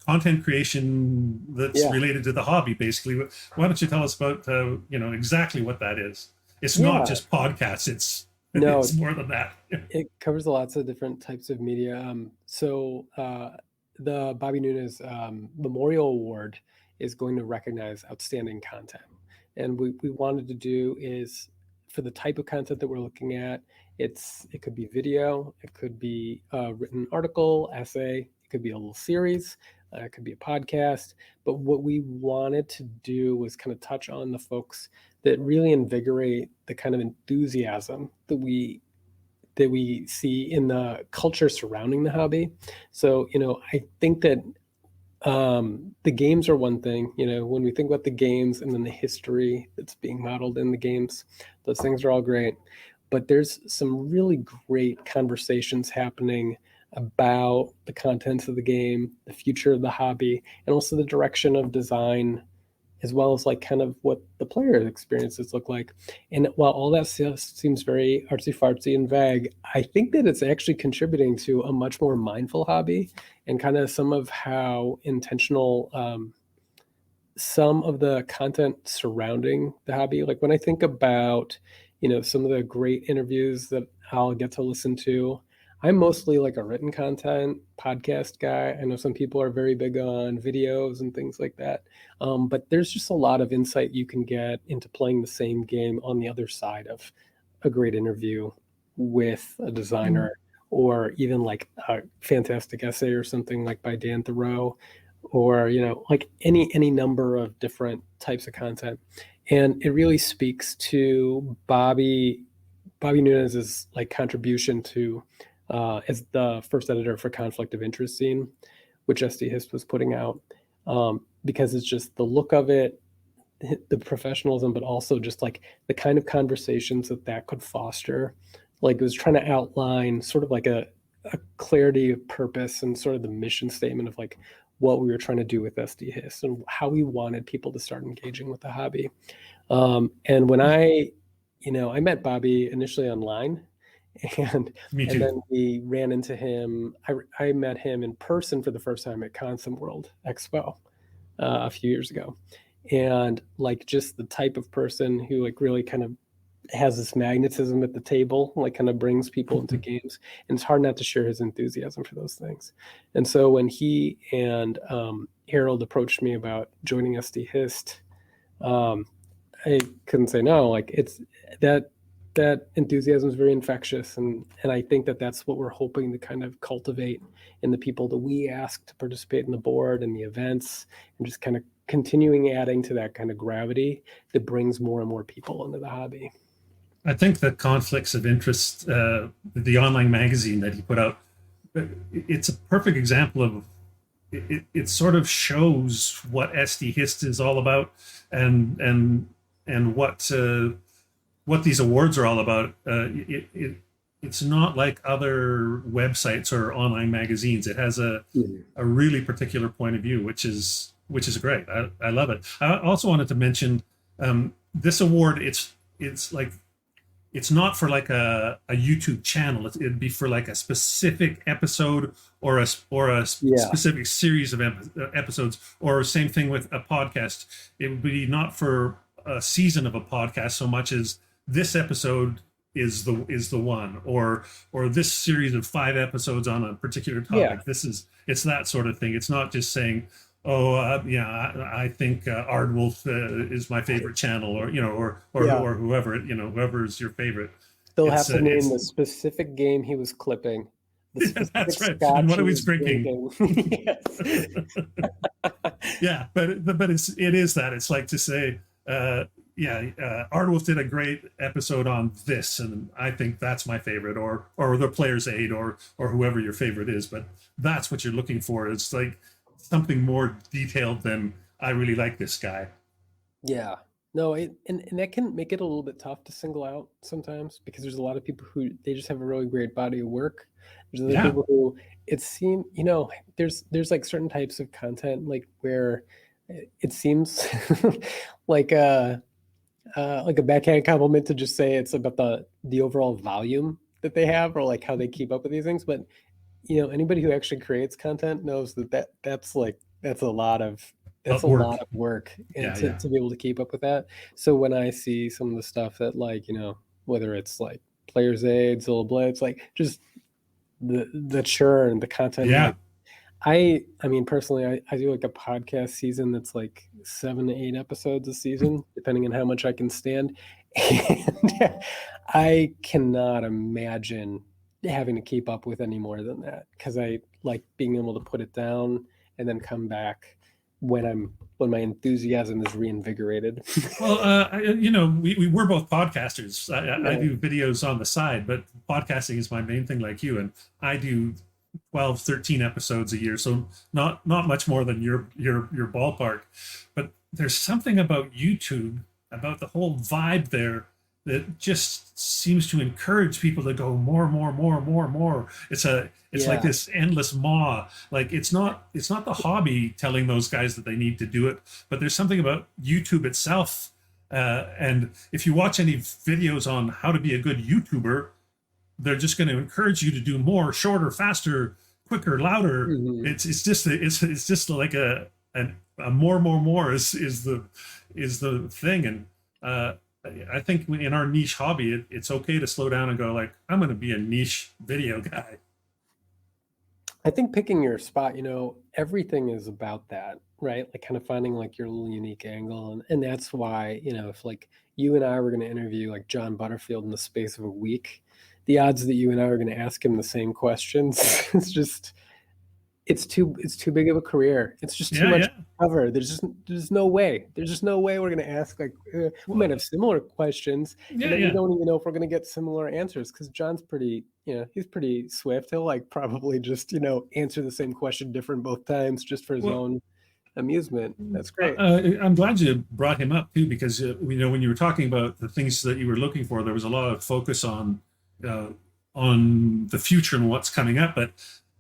content creation that's Yeah. related to the hobby. Basically, why don't you tell us about exactly what that is? It's not Yeah. just podcasts. No, It's more than that. it covers lots of different types of media. The Bobby Nunez Memorial Award is going to recognize outstanding content. And we wanted to do is for the type of content that we're looking at, it could be video, it could be a written article, essay, it could be a little series, it could be a podcast. But what we wanted to do was kind of touch on the folks that really invigorate the kind of enthusiasm that we see in the culture surrounding the hobby. So, I think that the games are one thing. When we think about the games and then the history that's being modeled in the games, those things are all great. But there's some really great conversations happening about the contents of the game, the future of the hobby, and also the direction of design, as well as like kind of what the player experiences look like. And while all that seems very artsy fartsy and vague, I think that it's actually contributing to a much more mindful hobby and kind of some of how intentional some of the content surrounding the hobby. Like when I think about, some of the great interviews that I'll get to listen to, I'm mostly like a written content podcast guy. I know some people are very big on videos and things like that. But there's just a lot of insight you can get into playing the same game on the other side of a great interview with a designer, or even like a fantastic essay or something like by Dan Thoreau, or like any number of different types of content. And it really speaks to Bobby Nunez's like contribution to as the first editor for Conflict of Interest Scene, which SD Hist was putting out, because it's just the look of it, the professionalism, but also just like the kind of conversations that could foster. Like it was trying to outline sort of like a clarity of purpose and sort of the mission statement of like what we were trying to do with SD Hist and how we wanted people to start engaging with the hobby. And when I met Bobby initially online, and Me and too. then we ran into him. I met him in person for the first time at Consum World Expo a few years ago, and like just the type of person who like really kind of has this magnetism at the table, like kind of brings people into games, and it's hard not to share his enthusiasm for those things. And so when he and Harold approached me about joining SD Hist, I couldn't say no. Like it's that enthusiasm is very infectious, and I think that that's what we're hoping to kind of cultivate in the people that we ask to participate in the board and the events, and just kind of continuing adding to that kind of gravity that brings more and more people into the hobby. I think the conflicts of interest, the online magazine that he put out, it's a perfect example of it sort of shows what SD Hist is all about and what these awards are all about. it's not like other websites or online magazines. It has Mhm. a really particular point of view, which is great. I love it. I also wanted to mention this award. It's like it's not for like a YouTube channel. It'd be for like a specific episode or a Yeah. specific series of episodes, or same thing with a podcast. It would be not for a season of a podcast so much as this episode is the one, or this series of 5 episodes on a particular Yeah. topic. It's that sort of thing. It's not just saying, oh yeah, I think Aardwolf is my favorite channel, or Yeah. or whoever, whoever is your favorite. They'll have It's to name it's the specific game he was clipping, the specific that's right. scotch And what he are we was drinking? drinking. Yes. Yeah, but it is that. It's like to say, Aardwolf did a great episode on this, and I think that's my favorite, or the Player's Aid, or whoever your favorite is. But that's what you're looking for. It's like something more detailed than I really like this guy. Yeah. No, and that can make it a little bit tough to single out sometimes, because there's a lot of people who they just have a really great body of work. There's other Yeah. people who it seems, there's like certain types of content like where it seems like a backhand compliment to just say it's about the overall volume that they have, or like how they keep up with these things. But anybody who actually creates content knows that's a lot of Work. work, and Yeah, yeah. to be able to keep up with that. So when I see some of the stuff that, like, whether it's like Player's Aid, Zilla Blitz, like just the churn, the content. Yeah. Like, I mean, personally, I do like a podcast season that's like 7 to 8 episodes a season, depending on how much I can stand. And I cannot imagine having to keep up with any more than that, because I like being able to put it down and then come back when my enthusiasm is reinvigorated. Well, we're both podcasters. I Yeah. do videos on the side, but podcasting is my main thing, like you. And I do 12, 13 episodes a year, so not much more than your ballpark. But there's something about YouTube, about the whole vibe there, that just seems to encourage people to go more, more, more, more, more. It's like Yeah. this endless maw. Like it's not the hobby telling those guys that they need to do it, but there's something about YouTube itself. And if you watch any videos on how to be a good YouTuber, they're just going to encourage you to do more, shorter, faster, quicker, louder. Mhm. It's just like a more is the thing. And I think in our niche hobby, it's okay to slow down and go, like, I'm going to be a niche video guy. I think picking your spot, everything is about that, right? Like kind of finding like your little unique angle. And that's why, if like you and I were going to interview like John Butterfield in the space of a week, the odds that you and I are going to ask him the same questions, it's too big of a career. It's just too much to cover. There's no way. There's just no way we're going to ask, like, we might have similar questions, and then we don't even know if we're going to get similar answers, because John's pretty, he's pretty swift. He'll like probably just, answer the same question different both times just for his own amusement. That's great. I'm glad you brought him up too, because when you were talking about the things that you were looking for, there was a lot of focus on the future and what's coming up. But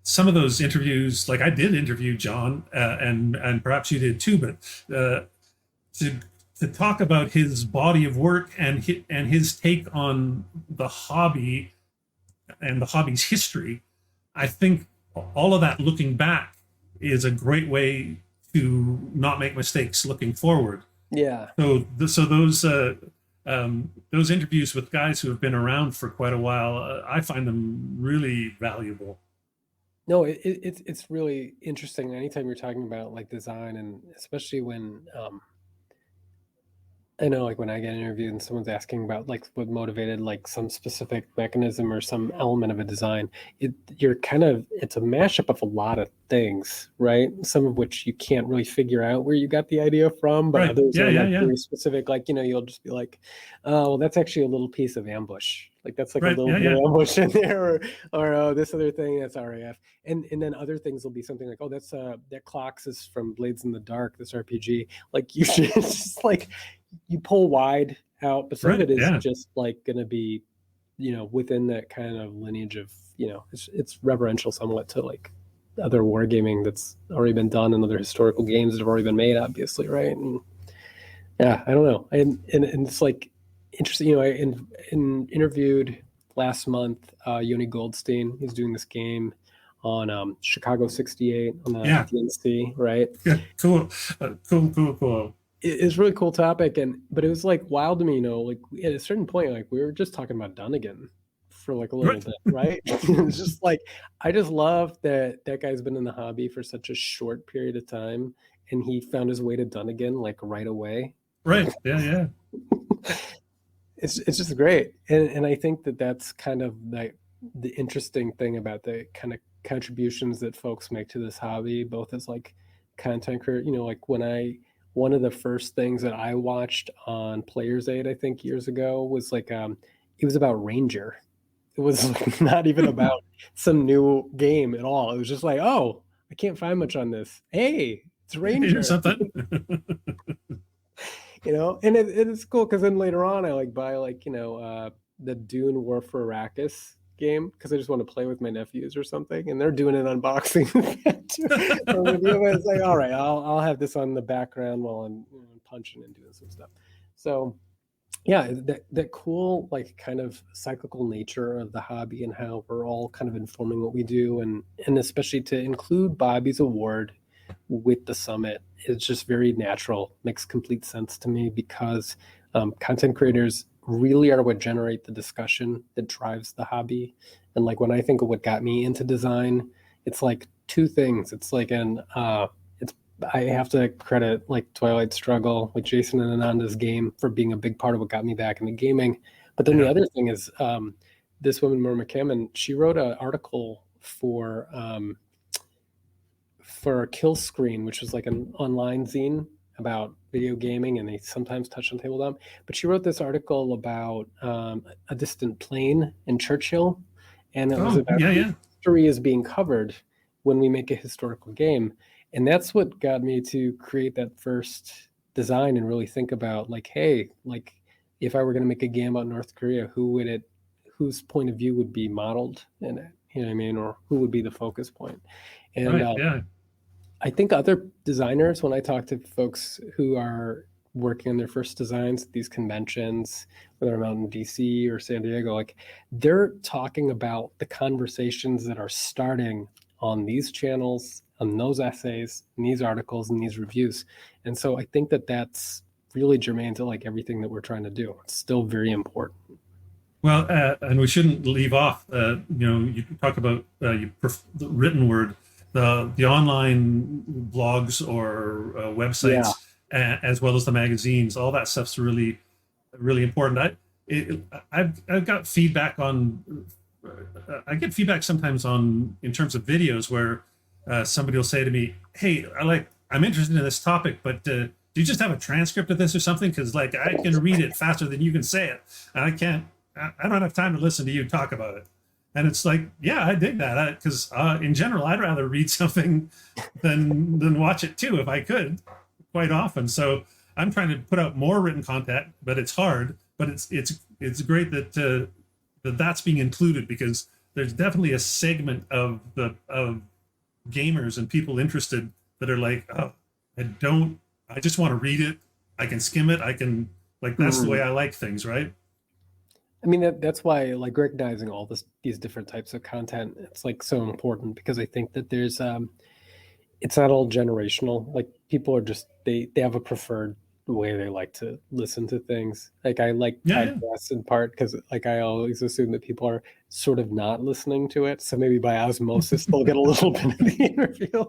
some of those interviews, like I did interview John, and perhaps you did too, but to talk about his body of work and his take on the hobby and the hobby's history, I think all of that looking back is a great way to not make mistakes looking forward. Yeah. So those interviews with guys who have been around for quite a while, I find them really valuable. No, it's really interesting anytime you're talking about like design, and especially when I know, like when I get interviewed and someone's asking about like what motivated like some specific mechanism or some element of a design, it's a mashup of a lot of things, right? Some of which you can't really figure out where you got the idea from, but Right. others are like Yeah. very specific. Like, you'll just be like, oh, well, that's actually a little piece of ambush. Like that's like Right. a little bit of ambush in there, or oh, this other thing, that's RAF. And then other things will be something like, oh, that's that clocks is from Blades in the Dark, this RPG. Like you should just like, you pull wide out, but some of it is just like going to be within that kind of lineage of, it's reverential somewhat to like other wargaming that's already been done and other historical games that have already been made, obviously, right? And yeah, I don't know. And it's like interesting, I interviewed last month Yoni Goldstein. He's doing this game on Chicago 68 on the DNC, right? Yeah, cool. Cool. It's a really cool topic, but it was like wild to me, like at a certain point, like we were just talking about Dunnigan for like a little bit, right? It's just like, I just love that guy's been in the hobby for such a short period of time, and he found his way to Dunnigan like right away. Right. Yeah. It's just great, and I think that's kind of like the interesting thing about the kind of contributions that folks make to this hobby, both as like content creator, like one of the first things that I watched on Players Aid, I think years ago, was like it was about Ranger. It was like not even about some new game at all. It was just like, oh, I can't find much on this. Hey, it's Ranger. Here's something. And it's cool because then later on I like buy like the Dune War for Arrakis game because I just want to play with my nephews or something, and they're doing an unboxing. It's like, all right, I'll have this on the background while I'm punching and doing some stuff. So yeah, that cool like kind of cyclical nature of the hobby and how we're all kind of informing what we do, and especially to include Bobby's award with the summit is just very natural, makes complete sense to me, because content creators really are what generate the discussion that drives the hobby. And like when I think of what got me into design, it's like two things. It's like I have to credit like Twilight Struggle, like Jason and Ananda's game, for being a big part of what got me back into gaming. But then the other thing is this woman, Maura McCammon, she wrote an article for Kill Screen, which was like an online zine about video gaming, and they sometimes touch on tabletop. But she wrote this article about A Distant Plane in Churchill, and it was about history is being covered when we make a historical game. And that's what got me to create that first design and really think about like, hey, like if I were going to make a game about North Korea, whose point of view would be modeled in it, you know what I mean, or who would be the focus point. And I think other designers, when I talk to folks who are working on their first designs at these conventions, whether I'm out in DC or San Diego, like they're talking about the conversations that are starting on these channels, on those essays, and these articles and these reviews. And so I think that's really germane to like everything that we're trying to do. It's still very important. Well, and we shouldn't leave off, you talk about the written word, the online blogs or websites, as well as the magazines. All that stuff's really, really important. I've got feedback on. I get feedback sometimes in terms of videos where somebody will say to me, "Hey, I'm interested in this topic, but do you just have a transcript of this or something? Because like I can read it faster than you can say it, and I can't. I don't have time to listen to you talk about it." And it's like, yeah, I dig that, because in general, I'd rather read something than watch it too, if I could, quite often. So I'm trying to put out more written content, but it's hard. But it's great that that's being included, because there's definitely a segment of gamers and people interested that are like, oh, I just want to read it. I can skim it. That's the way I like things, right? I mean, that's why like recognizing all these different types of content, it's like so important, because I think that there's it's not all generational. Like people are just they have a preferred way they like to listen to things. Like I like podcasts in part because like I always assume that people are sort of not listening to it, so maybe by osmosis they'll get a little bit of the interview,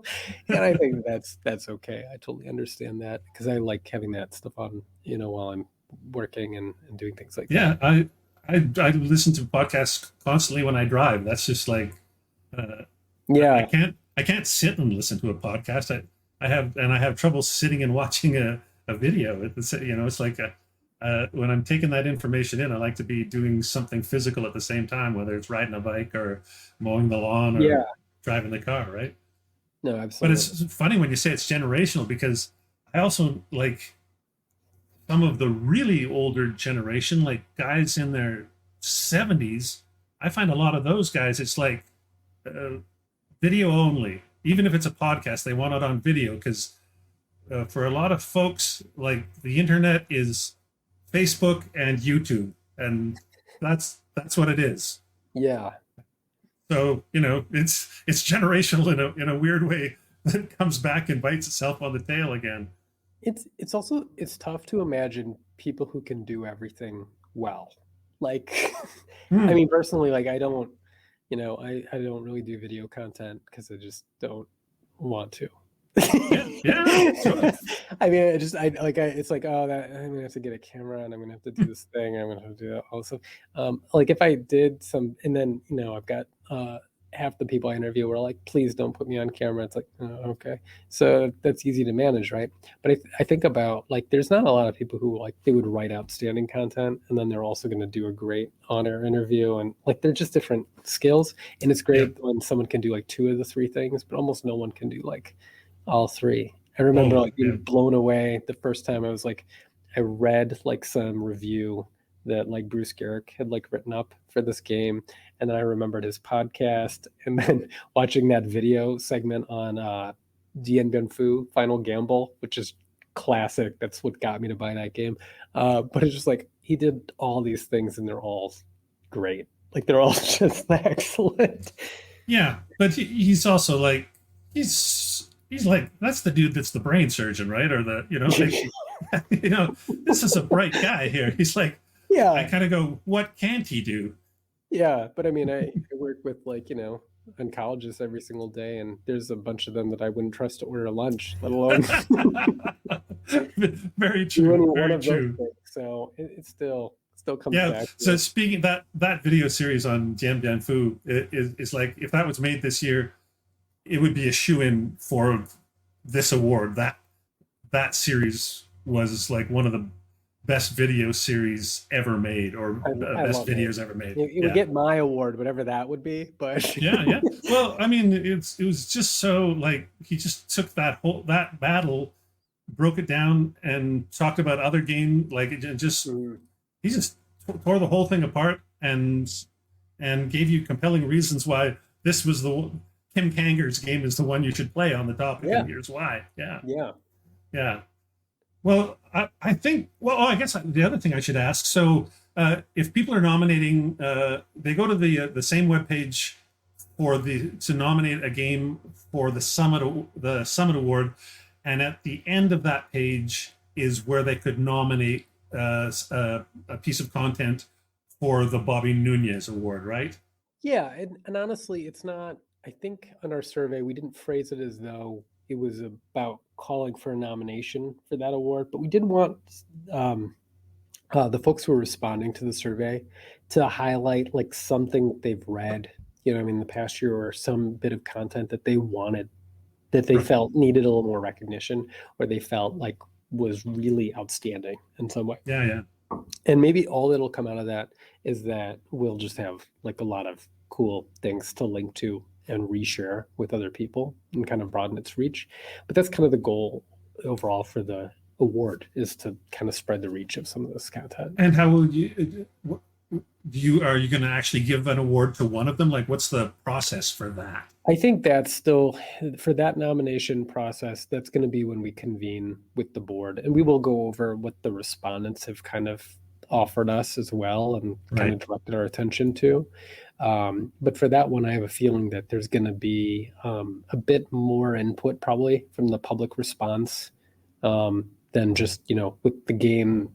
and I think that's okay. I totally understand that, because I like having that stuff on while I'm working and doing things like that. I listen to podcasts constantly when I drive. That's just like, I can't sit and listen to a podcast. I have trouble sitting and watching a video. It's like when I'm taking that information in, I like to be doing something physical at the same time, whether it's riding a bike or mowing the lawn or driving the car, right? No, absolutely. But it's funny when you say it's generational, because I also like some of the really older generation, like guys in their 70s, I find a lot of those guys, it's like video only. Even if it's a podcast, they want it on video because for a lot of folks, like the internet is Facebook and YouTube, and that's what it is. Yeah. So it's generational in a weird way that comes back and bites itself on the tail again. It's also it's tough to imagine people who can do everything well. Like, I mean, personally, like I don't, I don't really do video content because I just don't want to. Yeah, sure. I mean, it's like, oh, that I'm gonna have to get a camera and I'm gonna have to do this thing. And I'm gonna have to do that also. Like if I did some, and then I've got half the people I interview were like, please don't put me on camera. It's like, oh, okay, so that's easy to manage, right? But I think about like, there's not a lot of people who like they would write outstanding content and then they're also going to do a great on-air interview, and like they're just different skills. And it's great when someone can do like two of the three things, but almost no one can do like all three. I remember being blown away the first time I was like, I read like some review that like Bruce Garrick had like written up for this game, and then I remembered his podcast, and then watching that video segment on Dien Bien Phu Final Gamble, which is classic. That's what got me to buy that game. But it's just like he did all these things and they're all great. Like they're all just excellent. Yeah, but he's also like he's like that's the dude that's the brain surgeon, right? Or the like, this is a bright guy here. He's like, yeah. I kind of go, what can't he do? Yeah, but I mean, I work with like oncologists every single day, and there's a bunch of them that I wouldn't trust to order lunch, let alone very true. Very true. Things. So it still comes back. Yeah. So speaking that video series on Dien Bien Phu is like if that was made this year, it would be a shoe-in for this award. That series was like one of the best video series ever made, or best videos ever made. You would get my award, whatever that would be. But yeah. Well, I mean, it was just so like he just took that battle, broke it down, and talked about other game like it just he just tore the whole thing apart and gave you compelling reasons why this was Tim Kanger's game is the one you should play on the topic, and here's why. Yeah. Well, I think. Well, I guess the other thing I should ask. So, if people are nominating, they go to the same webpage to nominate a game for the Summit Award, and at the end of that page is where they could nominate a piece of content for the Bobby Nunez Award, right? Yeah, and honestly, it's not. I think on our survey we didn't phrase it as though it was about calling for a nomination for that award, but we did want the folks who were responding to the survey to highlight like something they've read, in the past year, or some bit of content that they wanted, that they felt needed a little more recognition, or they felt like was really outstanding in some way. Yeah. And maybe all that'll come out of that is that we'll just have like a lot of cool things to link to and reshare with other people and kind of broaden its reach. But that's kind of the goal overall for the award, is to kind of spread the reach of some of this content. And how will are you going to actually give an award to one of them? Like, what's the process for that? I think that's still, for that nomination process, that's going to be when we convene with the board, and we will go over what the respondents have kind of offered us as well and kind of directed our attention to. But for that one, I have a feeling that there's going to be a bit more input probably from the public response than just, with the game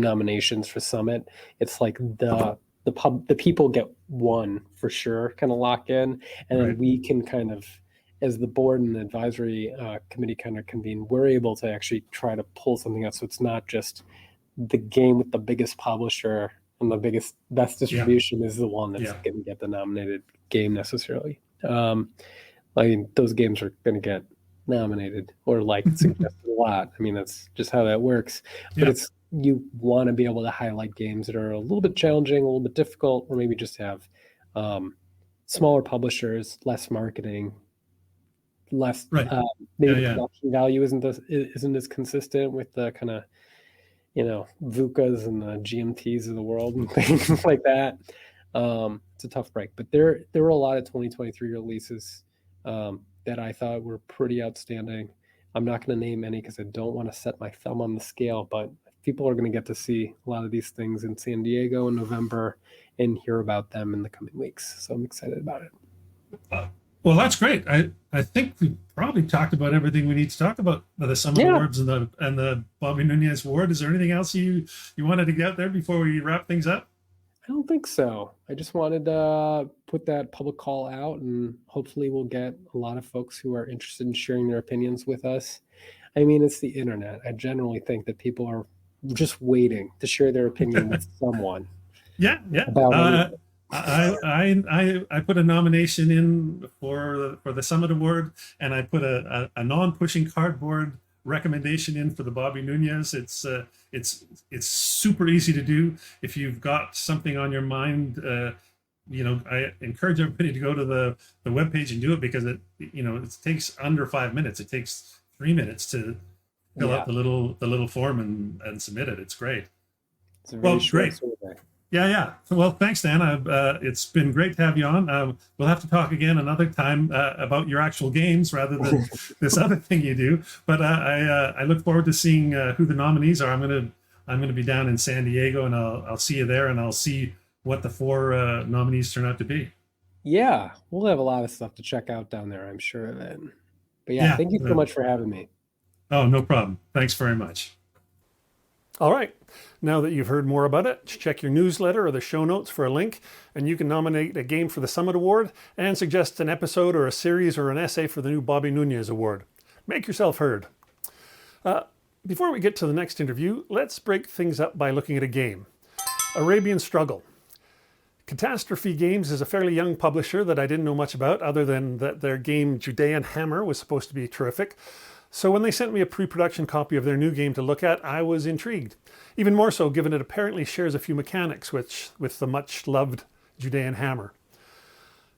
nominations for Summit. It's like the people get one for sure, kind of lock in, and then we can kind of, as the board and the advisory committee kind of convene, we're able to actually try to pull something out. So it's not just the game with the biggest publisher and the best distribution is the one that's going to get the nominated game necessarily. I mean, those games are going to get nominated or like suggested a lot. I mean, that's just how that works. But you want to be able to highlight games that are a little bit challenging, a little bit difficult, or maybe just have smaller publishers, less marketing, less maybe the production value isn't as consistent with the kind of VUCAs and the GMTs of the world and things like that. It's a tough break, but there were a lot of 2023 releases that I thought were pretty outstanding. I'm not going to name any because I don't want to set my thumb on the scale, but people are going to get to see a lot of these things in San Diego in November and hear about them in the coming weeks. So I'm excited about it. Well, that's great. I think we probably talked about everything we need to talk about the Summit Yeah. Awards and the Bobby Nunez Award. Is there anything else you wanted to get out there before we wrap things up? I don't think so. I just wanted to put that public call out, and hopefully we'll get a lot of folks who are interested in sharing their opinions with us. I mean, it's the internet. I generally think that people are just waiting to share their opinion with someone. Yeah. About I put a nomination in for the Summit Award, and I put a non-pushing cardboard recommendation in for the Bobby Nunez. It's super easy to do. If you've got something on your mind, I encourage everybody to go to the webpage and do it, because it takes under 5 minutes. It takes 3 minutes to fill out the little form and submit it. It's great. It's a very short great. survey. Yeah. Well, thanks, Dan. It's been great to have you on. We'll have to talk again another time about your actual games rather than this other thing you do. But I look forward to seeing who the nominees are. I'm gonna be down in San Diego, and I'll see you there, and I'll see what the 4 nominees turn out to be. Yeah, we'll have a lot of stuff to check out down there, I'm sure of it. But yeah, thank you so much for having me. Oh, no problem. Thanks very much. All right. Now that you've heard more about it, check your newsletter or the show notes for a link, and you can nominate a game for the Summit Award and suggest an episode or a series or an essay for the new Bobby Nunez Award. Make yourself heard. Before we get to the next interview, let's break things up by looking at a game. Arabian Struggle. Catastrophe Games is a fairly young publisher that I didn't know much about, other than that their game Judean Hammer was supposed to be terrific. So when they sent me a pre-production copy of their new game to look at, I was intrigued. Even more so, given it apparently shares a few mechanics with the much-loved Judean Hammer.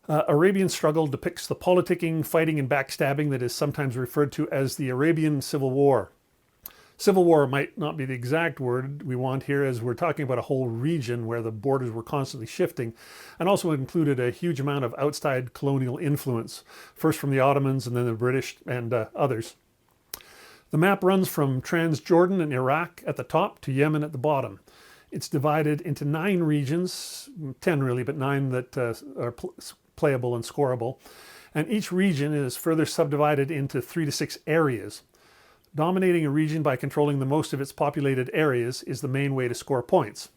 Arabian Struggle depicts the politicking, fighting, and backstabbing that is sometimes referred to as the Arabian Civil War. Civil war might not be the exact word we want here, as we're talking about a whole region where the borders were constantly shifting, and also included a huge amount of outside colonial influence, first from the Ottomans and then the British and others. The map runs from Transjordan and Iraq at the top to Yemen at the bottom. It's divided into 9 regions, 10 really, but 9 that are playable and scoreable. And each region is further subdivided into 3 to 6 areas. Dominating a region by controlling the most of its populated areas is the main way to score points.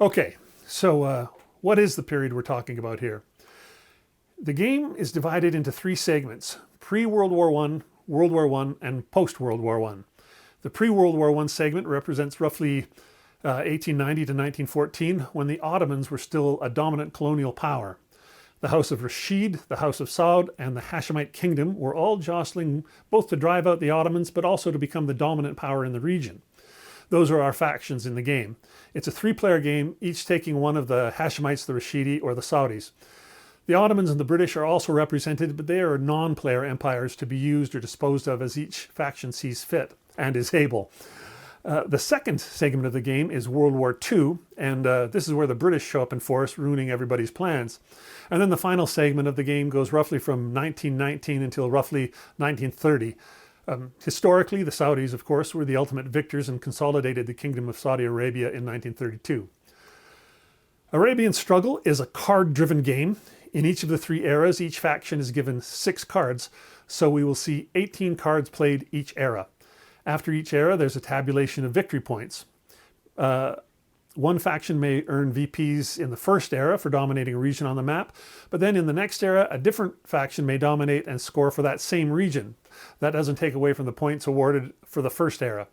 Okay, so what is the period we're talking about here? The game is divided into 3 segments: pre-World War I, World War I, and post-World War I. The pre-World War I segment represents roughly 1890 to 1914, when the Ottomans were still a dominant colonial power. The House of Rashid, the House of Saud, and the Hashemite Kingdom were all jostling both to drive out the Ottomans, but also to become the dominant power in the region. Those are our factions in the game. It's a 3-player game, each taking one of the Hashemites, the Rashidi, or the Saudis. The Ottomans and the British are also represented, but they are non-player empires to be used or disposed of as each faction sees fit and is able. The second segment of the game is World War II, and this is where the British show up in force, ruining everybody's plans. And then the final segment of the game goes roughly from 1919 until roughly 1930. Historically, the Saudis, of course, were the ultimate victors and consolidated the Kingdom of Saudi Arabia in 1932. Arabian Struggle is a card-driven game. In each of the 3 eras, each faction is given 6 cards, so we will see 18 cards played each era. After each era, there's a tabulation of victory points. One faction may earn VPs in the first era for dominating a region on the map, but then in the next era, a different faction may dominate and score for that same region. That doesn't take away from the points awarded for the first era.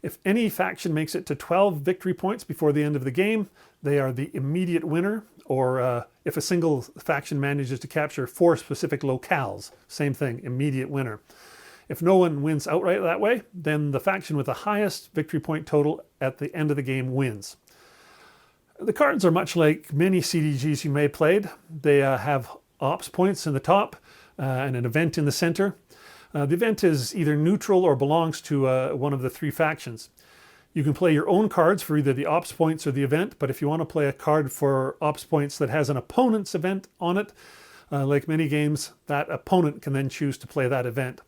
If any faction makes it to 12 victory points before the end of the game, they are the immediate winner, or if a single faction manages to capture 4 specific locales, same thing, immediate winner. If no one wins outright that way, then the faction with the highest victory point total at the end of the game wins. The cards are much like many CDGs you may have played. They have ops points in the top and an event in the center. The event is either neutral or belongs to one of the 3 factions. You can play your own cards for either the ops points or the event, but if you want to play a card for ops points that has an opponent's event on it, like many games, that opponent can then choose to play that event.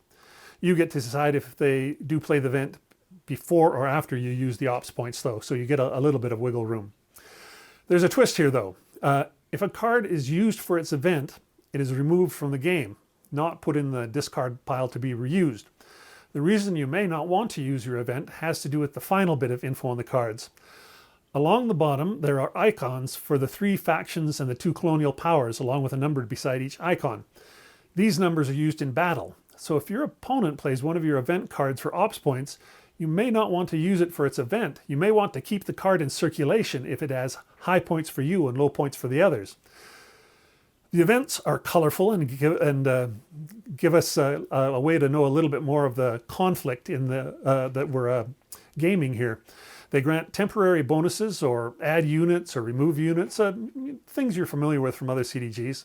You get to decide if they do play the event before or after you use the ops points, though, so you get a little bit of wiggle room. There's a twist here, though. If a card is used for its event, it is removed from the game, not put in the discard pile to be reused. The reason you may not want to use your event has to do with the final bit of info on the cards. Along the bottom, there are icons for the 3 factions and the 2 colonial powers, along with a number beside each icon. These numbers are used in battle, so if your opponent plays one of your event cards for ops points, you may not want to use it for its event. You may want to keep the card in circulation if it has high points for you and low points for the others. The events are colorful and give us a way to know a little bit more of the conflict in that we're gaming here. They grant temporary bonuses or add units or remove units, things you're familiar with from other CDGs.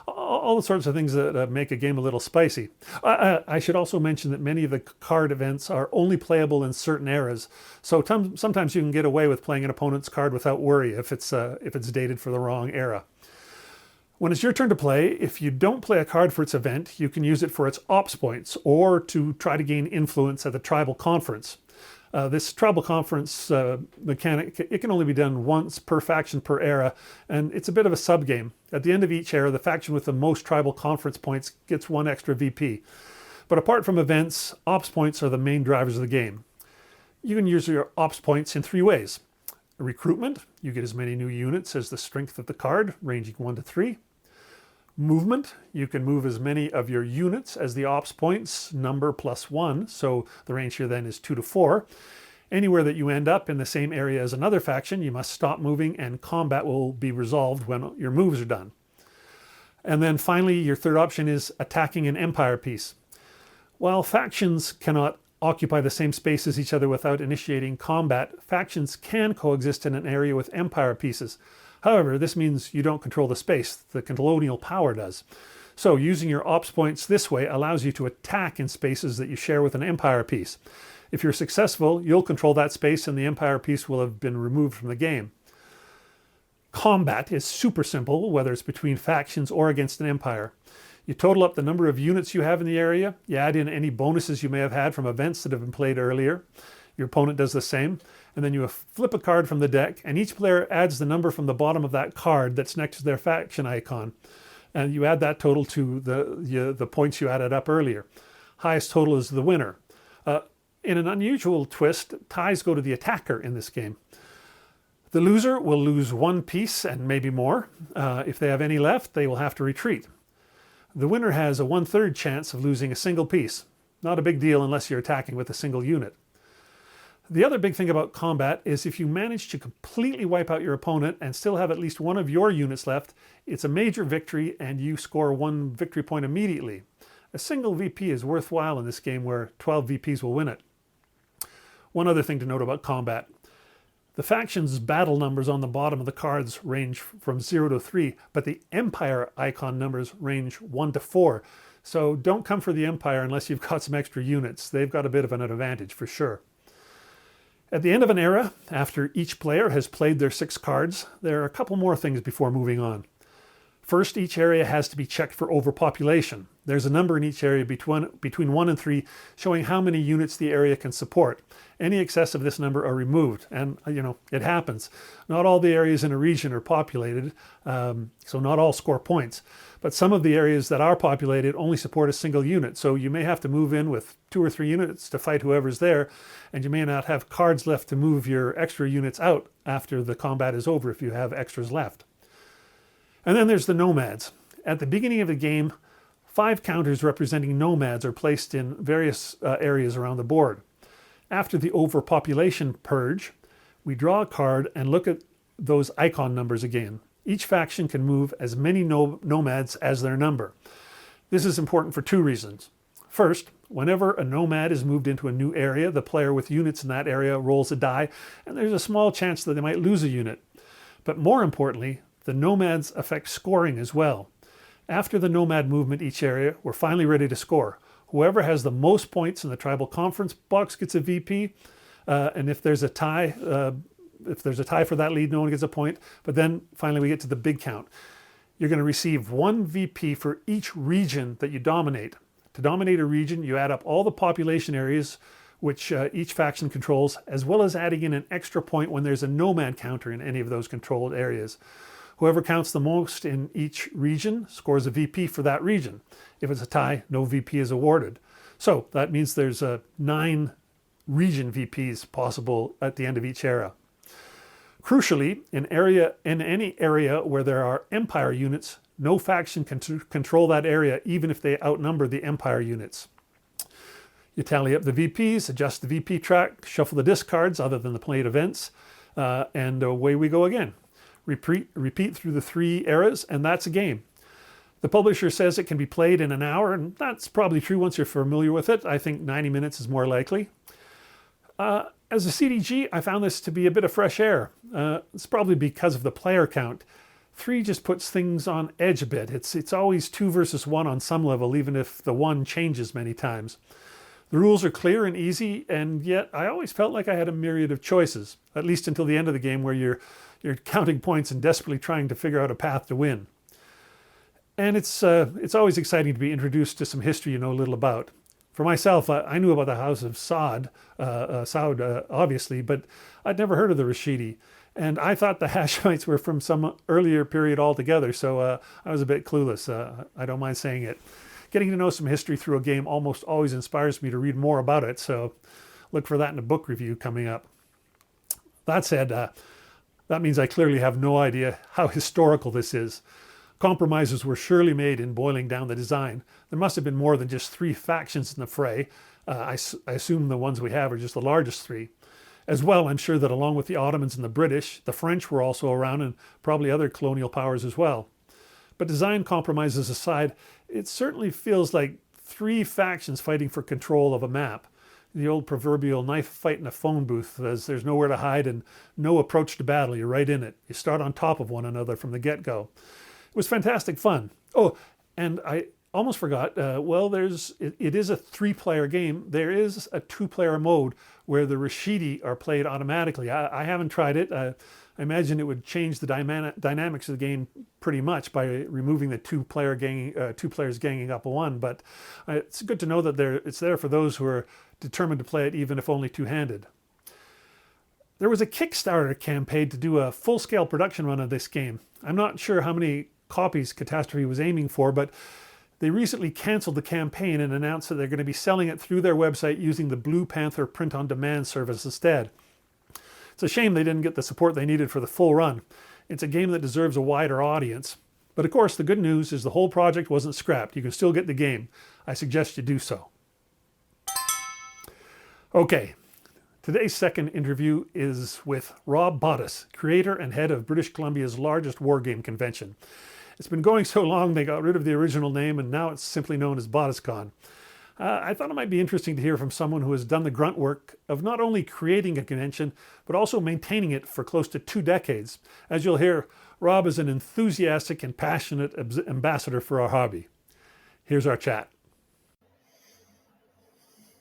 All the sorts of things that make a game a little spicy. I should also mention that many of the card events are only playable in certain eras, so sometimes you can get away with playing an opponent's card without worry if it's dated for the wrong era. When it's your turn to play, if you don't play a card for its event, you can use it for its ops points or to try to gain influence at the tribal conference. This tribal conference mechanic, it can only be done once per faction per era, and it's a bit of a sub-game. At the end of each era, the faction with the most tribal conference points gets 1 extra VP. But apart from events, ops points are the main drivers of the game. You can use your ops points in 3 ways. Recruitment, you get as many new units as the strength of the card, ranging 1 to 3. Movement, you can move as many of your units as the ops points, number plus 1, so the range here then is 2 to 4. Anywhere that you end up in the same area as another faction, you must stop moving and combat will be resolved when your moves are done. And then finally, your third option is attacking an empire piece. While factions cannot occupy the same space as each other without initiating combat, factions can coexist in an area with empire pieces. However, this means you don't control the space, the colonial power does. So using your ops points this way allows you to attack in spaces that you share with an empire piece. If you're successful, you'll control that space and the empire piece will have been removed from the game. Combat is super simple, whether it's between factions or against an empire. You total up the number of units you have in the area, you add in any bonuses you may have had from events that have been played earlier. Your opponent does the same, and then you flip a card from the deck, and each player adds the number from the bottom of that card that's next to their faction icon. And you add that total to the points you added up earlier. Highest total is the winner. In an unusual twist, ties go to the attacker in this game. The loser will lose 1 piece and maybe more. If they have any left, they will have to retreat. The winner has a 1/3 chance of losing a single piece. Not a big deal unless you're attacking with a single unit. The other big thing about combat is if you manage to completely wipe out your opponent and still have at least one of your units left, it's a major victory and you score 1 victory point immediately. A single VP is worthwhile in this game where 12 VPs will win it. One other thing to note about combat. The faction's battle numbers on the bottom of the cards range from 0 to 3, but the Empire icon numbers range 1 to 4. So don't come for the Empire unless you've got some extra units. They've got a bit of an advantage for sure. At the end of an era, after each player has played their 6 cards, there are a couple more things before moving on. First, each area has to be checked for overpopulation. There's a number in each area between 1 and 3 showing how many units the area can support. Any excess of this number are removed, and it happens. Not all the areas in a region are populated, so not all score points. But some of the areas that are populated only support a single unit, so you may have to move in with 2 or 3 units to fight whoever's there, and you may not have cards left to move your extra units out after the combat is over if you have extras left. And then there's the nomads. At the beginning of the game, 5 counters representing nomads are placed in various areas around the board. After the overpopulation purge, we draw a card and look at those icon numbers again. Each faction can move as many nomads as their number. This is important for 2 reasons. First, whenever a nomad is moved into a new area, the player with units in that area rolls a die, and there's a small chance that they might lose a unit. But more importantly, the nomads affect scoring as well. After the nomad movement each area, we're finally ready to score. Whoever has the most points in the tribal conference box gets a VP. And if there's a tie, for that lead, no one gets a point. But then finally we get to the big count. You're going to receive 1 VP for each region that you dominate. To dominate a region, you add up all the population areas which each faction controls, as well as adding in an extra point when there's a nomad counter in any of those controlled areas. Whoever counts the most in each region scores a VP for that region. If it's a tie, no VP is awarded. So that means there's 9 region VPs possible at the end of each era. Crucially, in any area where there are Empire units, no faction can control that area even if they outnumber the Empire units. You tally up the VPs, adjust the VP track, shuffle the discards other than the played events, and away we go again. Repeat through the 3 eras, and that's a game. The publisher says it can be played in an hour, and that's probably true once you're familiar with it. I think 90 minutes is more likely. As a CDG, I found this to be a bit of fresh air. It's probably because of the player count. 3 just puts things on edge a bit. It's always 2 versus 1 on some level, even if the 1 changes many times. The rules are clear and easy, and yet I always felt like I had a myriad of choices, at least until the end of the game where you're counting points and desperately trying to figure out a path to win. And it's always exciting to be introduced to some history you know little about. For myself, I knew about the House of Saud, obviously, but I'd never heard of the Rashidi. And I thought the Hashemites were from some earlier period altogether, so I was a bit clueless. I don't mind saying it. Getting to know some history through a game almost always inspires me to read more about it, so look for that in a book review coming up. That said, that means I clearly have no idea how historical this is. Compromises were surely made in boiling down the design. There must have been more than just 3 factions in the fray. I assume the ones we have are just the largest 3. As well, I'm sure that along with the Ottomans and the British, the French were also around and probably other colonial powers as well. But design compromises aside, it certainly feels like 3 factions fighting for control of a map. The old proverbial knife fight in a phone booth, as there's nowhere to hide and no approach to battle. You're right in it. You start on top of one another from the get-go. It was fantastic fun. Oh, and I almost forgot, it is a 3-player game. There is a 2-player mode where the Rashidi are played automatically. I haven't tried it. I imagine it would change the dynamics of the game pretty much by removing the 2 players ganging up a 1. But it's good to know that it's there for those who are determined to play it, even if only 2-handed. There was a Kickstarter campaign to do a full-scale production run of this game. I'm not sure how many copies Catastrophe was aiming for, but they recently canceled the campaign and announced that they're going to be selling it through their website using the Blue Panther print-on-demand service instead. It's a shame they didn't get the support they needed for the full run. It's a game that deserves a wider audience. But of course, the good news is the whole project wasn't scrapped. You can still get the game. I suggest you do so. Okay, today's second interview is with Rob Bottos, creator and head of British Columbia's largest wargame convention. It's been going so long they got rid of the original name and now it's simply known as Bottoscon. I thought it might be interesting to hear from someone who has done the grunt work of not only creating a convention, but also maintaining it for close to 2 decades. As you'll hear, Rob is an enthusiastic and passionate ambassador for our hobby. Here's our chat.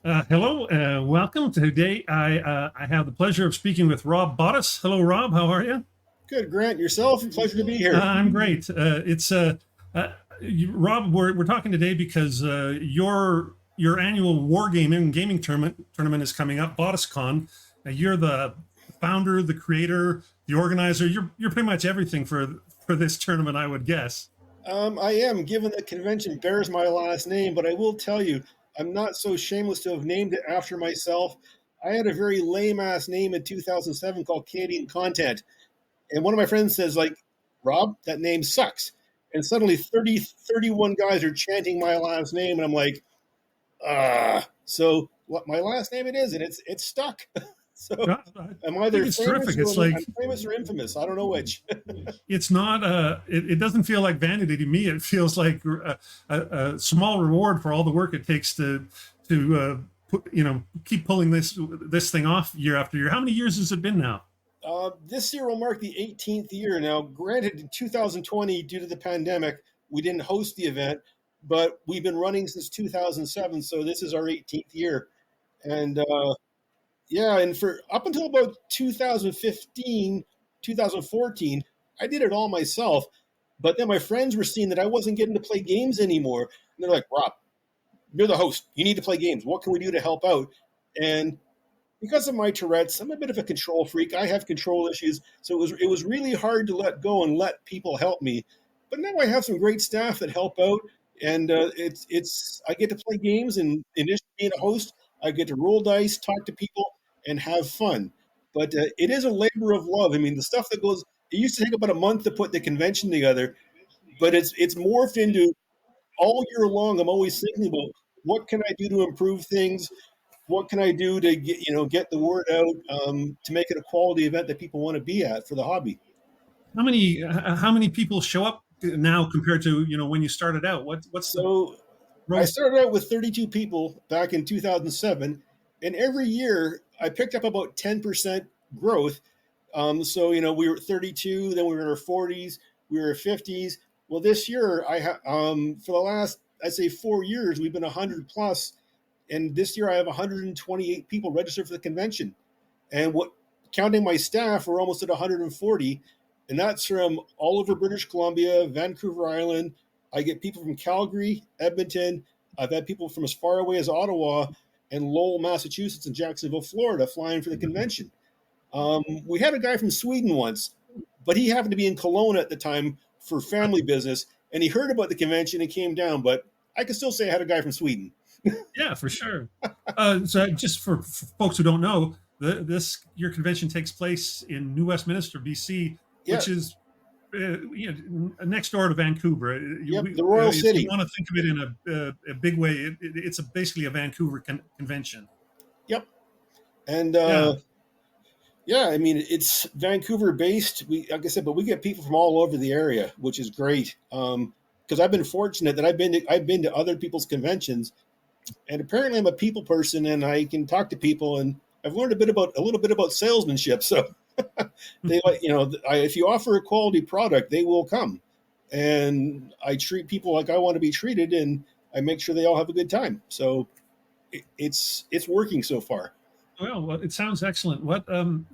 Hello, welcome. Today I have the pleasure of speaking with Rob Bottos. Hello, Rob. How are you? Good, Grant. Yourself? Pleasure to be here. I'm great. Rob, we're talking today because your annual wargaming gaming tournament is coming up, Bottoscon. You're the founder, the creator, the organizer. You're pretty much everything for this tournament, I would guess. I am, given the convention bears my last name, but I will tell you, I'm not so shameless to have named it after myself. I had a very lame-ass name in 2007 called Canadian Content. And one of my friends says, Rob, that name sucks. And suddenly 31 guys are chanting my last name. And I'm like, so what my last name it is, and it's stuck. So I'm either famous or infamous. I don't know which. It's not, it doesn't feel like vanity to me. It feels like a small reward for all the work it takes to keep pulling this thing off year after year. How many years has it been now? This year will mark the 18th year. Now, granted, in 2020, due to the pandemic, we didn't host the event, but we've been running since 2007, so this is our 18th year. And Yeah, and for up until about 2015, 2014, I did it all myself. But then my friends were seeing that I wasn't getting to play games anymore. And they're like, Rob, you're the host. You need to play games. What can we do to help out? And because of my Tourette's, I'm a bit of a control freak. I have control issues, so it was really hard to let go and let people help me. But now I have some great staff that help out, and it's I get to play games, and in addition to being a host, I get to roll dice, talk to people, and have fun. But it is a labor of love. I mean, the stuff that goes. It used to take about a month to put the convention together, but it's morphed into all year long. I'm always thinking about what can I do to improve things, what can I do to get the word out, to make it a quality event that people want to be at for the hobby. How many people show up now compared to when you started out? What's the So I growth? started out with 32 people back in 2007, and every year I picked up about 10% growth. So we were at 32, then we were in our 40s, we were 50s. Well, this year for the last I'd say 4 years we've been 100 plus, and this year I have 128 people registered for the convention. And what counting my staff, we're almost at 140, and that's from all over British Columbia, Vancouver Island. I get people from Calgary, Edmonton. I've had people from as far away as Ottawa and Lowell, Massachusetts, and Jacksonville, Florida, flying for the convention. We had a guy from Sweden once, but he happened to be in Kelowna at the time for family business, and he heard about the convention and came down. But I can still say I had a guy from Sweden. Yeah, for sure. So just for folks who don't know, your convention takes place in New Westminster, BC, Yeah, which is next door to Vancouver. yep, the Royal If you City. want to think of it in a big way, it's basically a Vancouver convention. Yep, and Yeah, yeah, I mean it's Vancouver based. We like I said, but we get people from all over the area, which is great. Because I've been fortunate that I've been to other people's conventions, and apparently I'm a people person, and I can talk to people, and I've learned a little bit about salesmanship. So they if you offer a quality product, they will come, and I treat people like I want to be treated, and I make sure they all have a good time. So it's working so far. well, it sounds excellent. What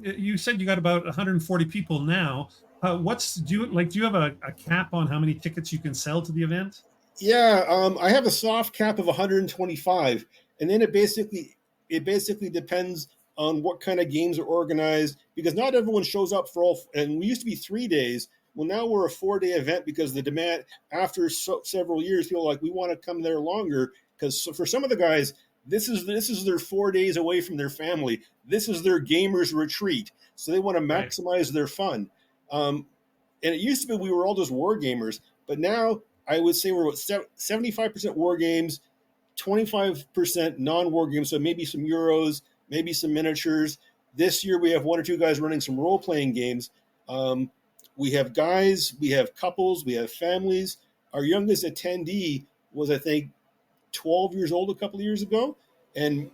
you said you got about 140 people now. Do you have a cap on how many tickets you can sell to the event? Yeah, I have a soft cap of 125, and then it basically depends on what kind of games are organized because not everyone shows up for all. And we used to be 3 days. Well, now we're a 4 day event because the demand after several years, people are like we want to come there longer because for some of the guys, this is their 4 days away from their family. This is their gamers retreat, so they want to Right. maximize their fun. Um, and it used to be we were all just war gamers, but now I would say we're about 75% war games, 25% non-war games. So maybe some Euros, maybe some miniatures. This year we have one or two guys running some role-playing games. Um, we have guys, we have couples, we have families. Our youngest attendee was, I think, 12 years old a couple of years ago. And,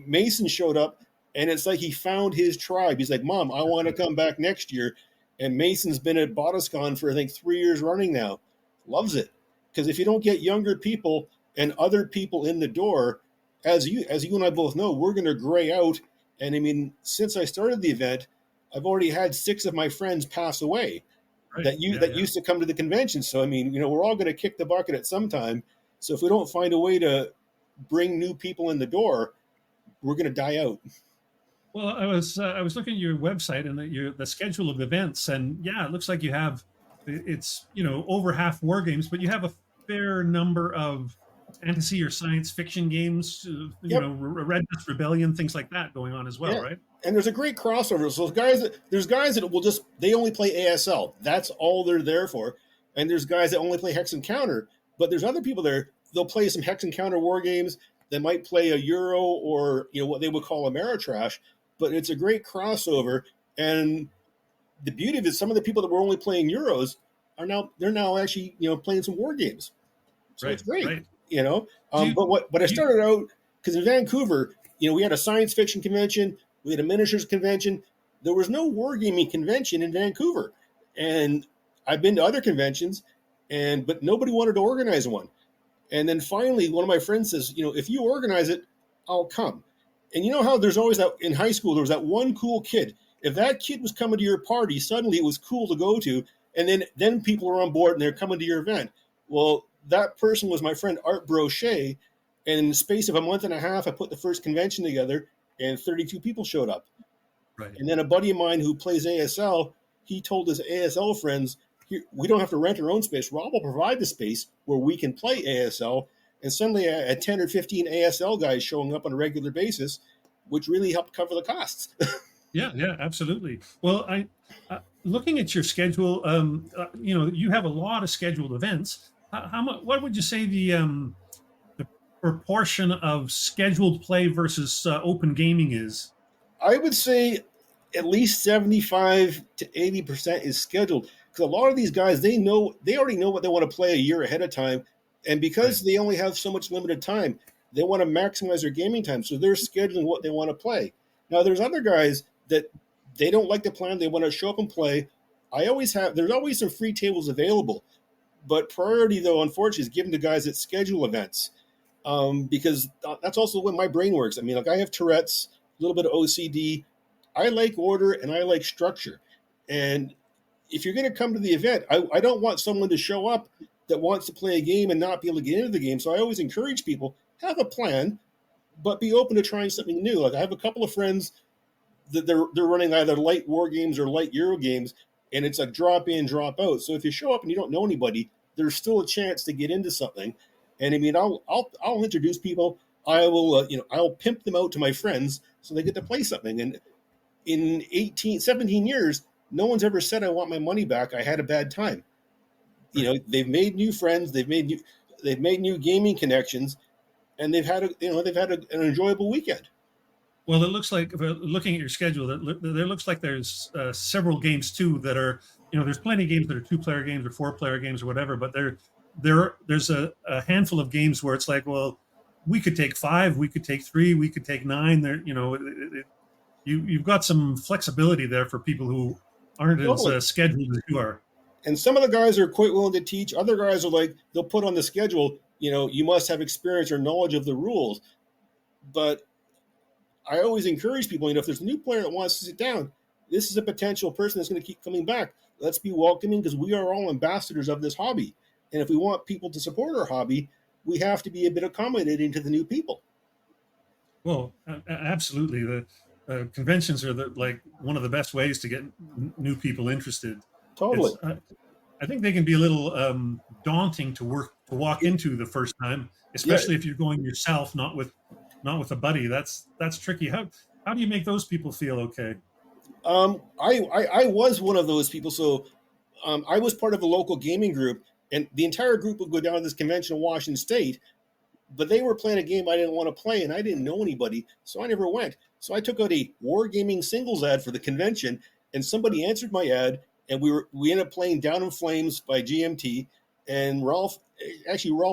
Mason showed up and it's like he found his tribe. He's like, Mom, I want to come back next year. And Mason's been at Bottoscon for, I think, 3 years running now. Loves it. Because if you don't get younger people and other people in the door, as you and I both know, we're going to gray out. And I mean, since I started the event, I've already had 6 of my friends pass away Right. that used to come to the convention. So I mean, we're all going to kick the bucket at some time. So if we don't find a way to bring new people in the door, we're going to die out. Well, I was looking at your website and the schedule of events, and yeah, it looks like you have it's over half war games, but you have a fair number of fantasy or science fiction games, Yep. Red Dust Rebellion, things like that going on as well, Yeah. right? And there's a great crossover. So there's guys that will they only play ASL. That's all they're there for. And there's guys that only play Hex and Counter. But there's other people there. They'll play some Hex and Counter war games. They might play a Euro or what they would call Ameritrash. But it's a great crossover. And the beauty of it, some of the people that were only playing Euros they're now actually playing some war games. So Right, it's great. right. Do you, But I do you, started out because in Vancouver, we had a science fiction convention, we had a miniatures convention. There was no wargaming convention in Vancouver, and I've been to other conventions, but nobody wanted to organize one. And then finally, one of my friends says, if you organize it, I'll come. And you know how there's always that in high school, there was that one cool kid. If that kid was coming to your party, suddenly it was cool to go to. And then people are on board and they're coming to your event. Well, that person was my friend Art Brochet. And in the space of a month and a half, I put the first convention together and 32 people showed up. Right. And then a buddy of mine who plays ASL, he told his ASL friends, we don't have to rent our own space. Rob will provide the space where we can play ASL. And suddenly I had 10 or 15 ASL guys showing up on a regular basis, which really helped cover the costs. Yeah, yeah, absolutely. Well, looking at your schedule, you have a lot of scheduled events. How much? What would you say the proportion of scheduled play versus open gaming is? I would say at least 75 to 80% is scheduled because a lot of these guys, they already know what they want to play a year ahead of time. And because Right. they only have so much limited time, they want to maximize their gaming time. So they're scheduling what they want to play. Now, there's other guys that they don't like to plan. They want to show up and play. There's always some free tables available. But priority, though, unfortunately, is given to guys that schedule events because that's also the way my brain works. I mean, like I have Tourette's, a little bit of OCD. I like order and I like structure. And if you're going to come to the event, I don't want someone to show up that wants to play a game and not be able to get into the game. So I always encourage people, have a plan, but be open to trying something new. Like I have a couple of friends that they're running either light war games or light Euro games, and it's like drop in, drop out. So if you show up and you don't know anybody, there's still a chance to get into something. And I mean, I'll introduce people. I will I'll pimp them out to my friends so they get to play something. And in 17 years, no one's ever said I want my money back. I had a bad time. You know, they've made new friends, they've made new gaming connections, and they've had an enjoyable weekend. Well, it looks like looking at your schedule, there looks like there's several games too that are, there's plenty of games that are 2-player games or 4-player games or whatever, but there's a handful of games where it's like, well, we could take 5, we could take 3, we could take 9. There, you've got some flexibility there for people who aren't Totally. as scheduled as you are. And some of the guys are quite willing to teach. Other guys are like, they'll put on the schedule, you must have experience or knowledge of the rules. But I always encourage people, if there's a new player that wants to sit down, this is a potential person that's going to keep coming back. Let's be welcoming because we are all ambassadors of this hobby. And if we want people to support our hobby, we have to be a bit accommodating to the new people. Well, absolutely. The conventions are one of the best ways to get new people interested. Totally. I think they can be a little daunting to walk into the first time, especially if you're going yourself, not with a buddy. That's tricky. How do you make those people feel okay? I was one of those people. So I was part of a local gaming group, and the entire group would go down to this convention in Washington State, but they were playing a game I didn't want to play, and I didn't know anybody, so I never went. So I took out a wargaming singles ad for the convention, and somebody answered my ad, and we ended up playing Down in Flames by GMT, and Ralph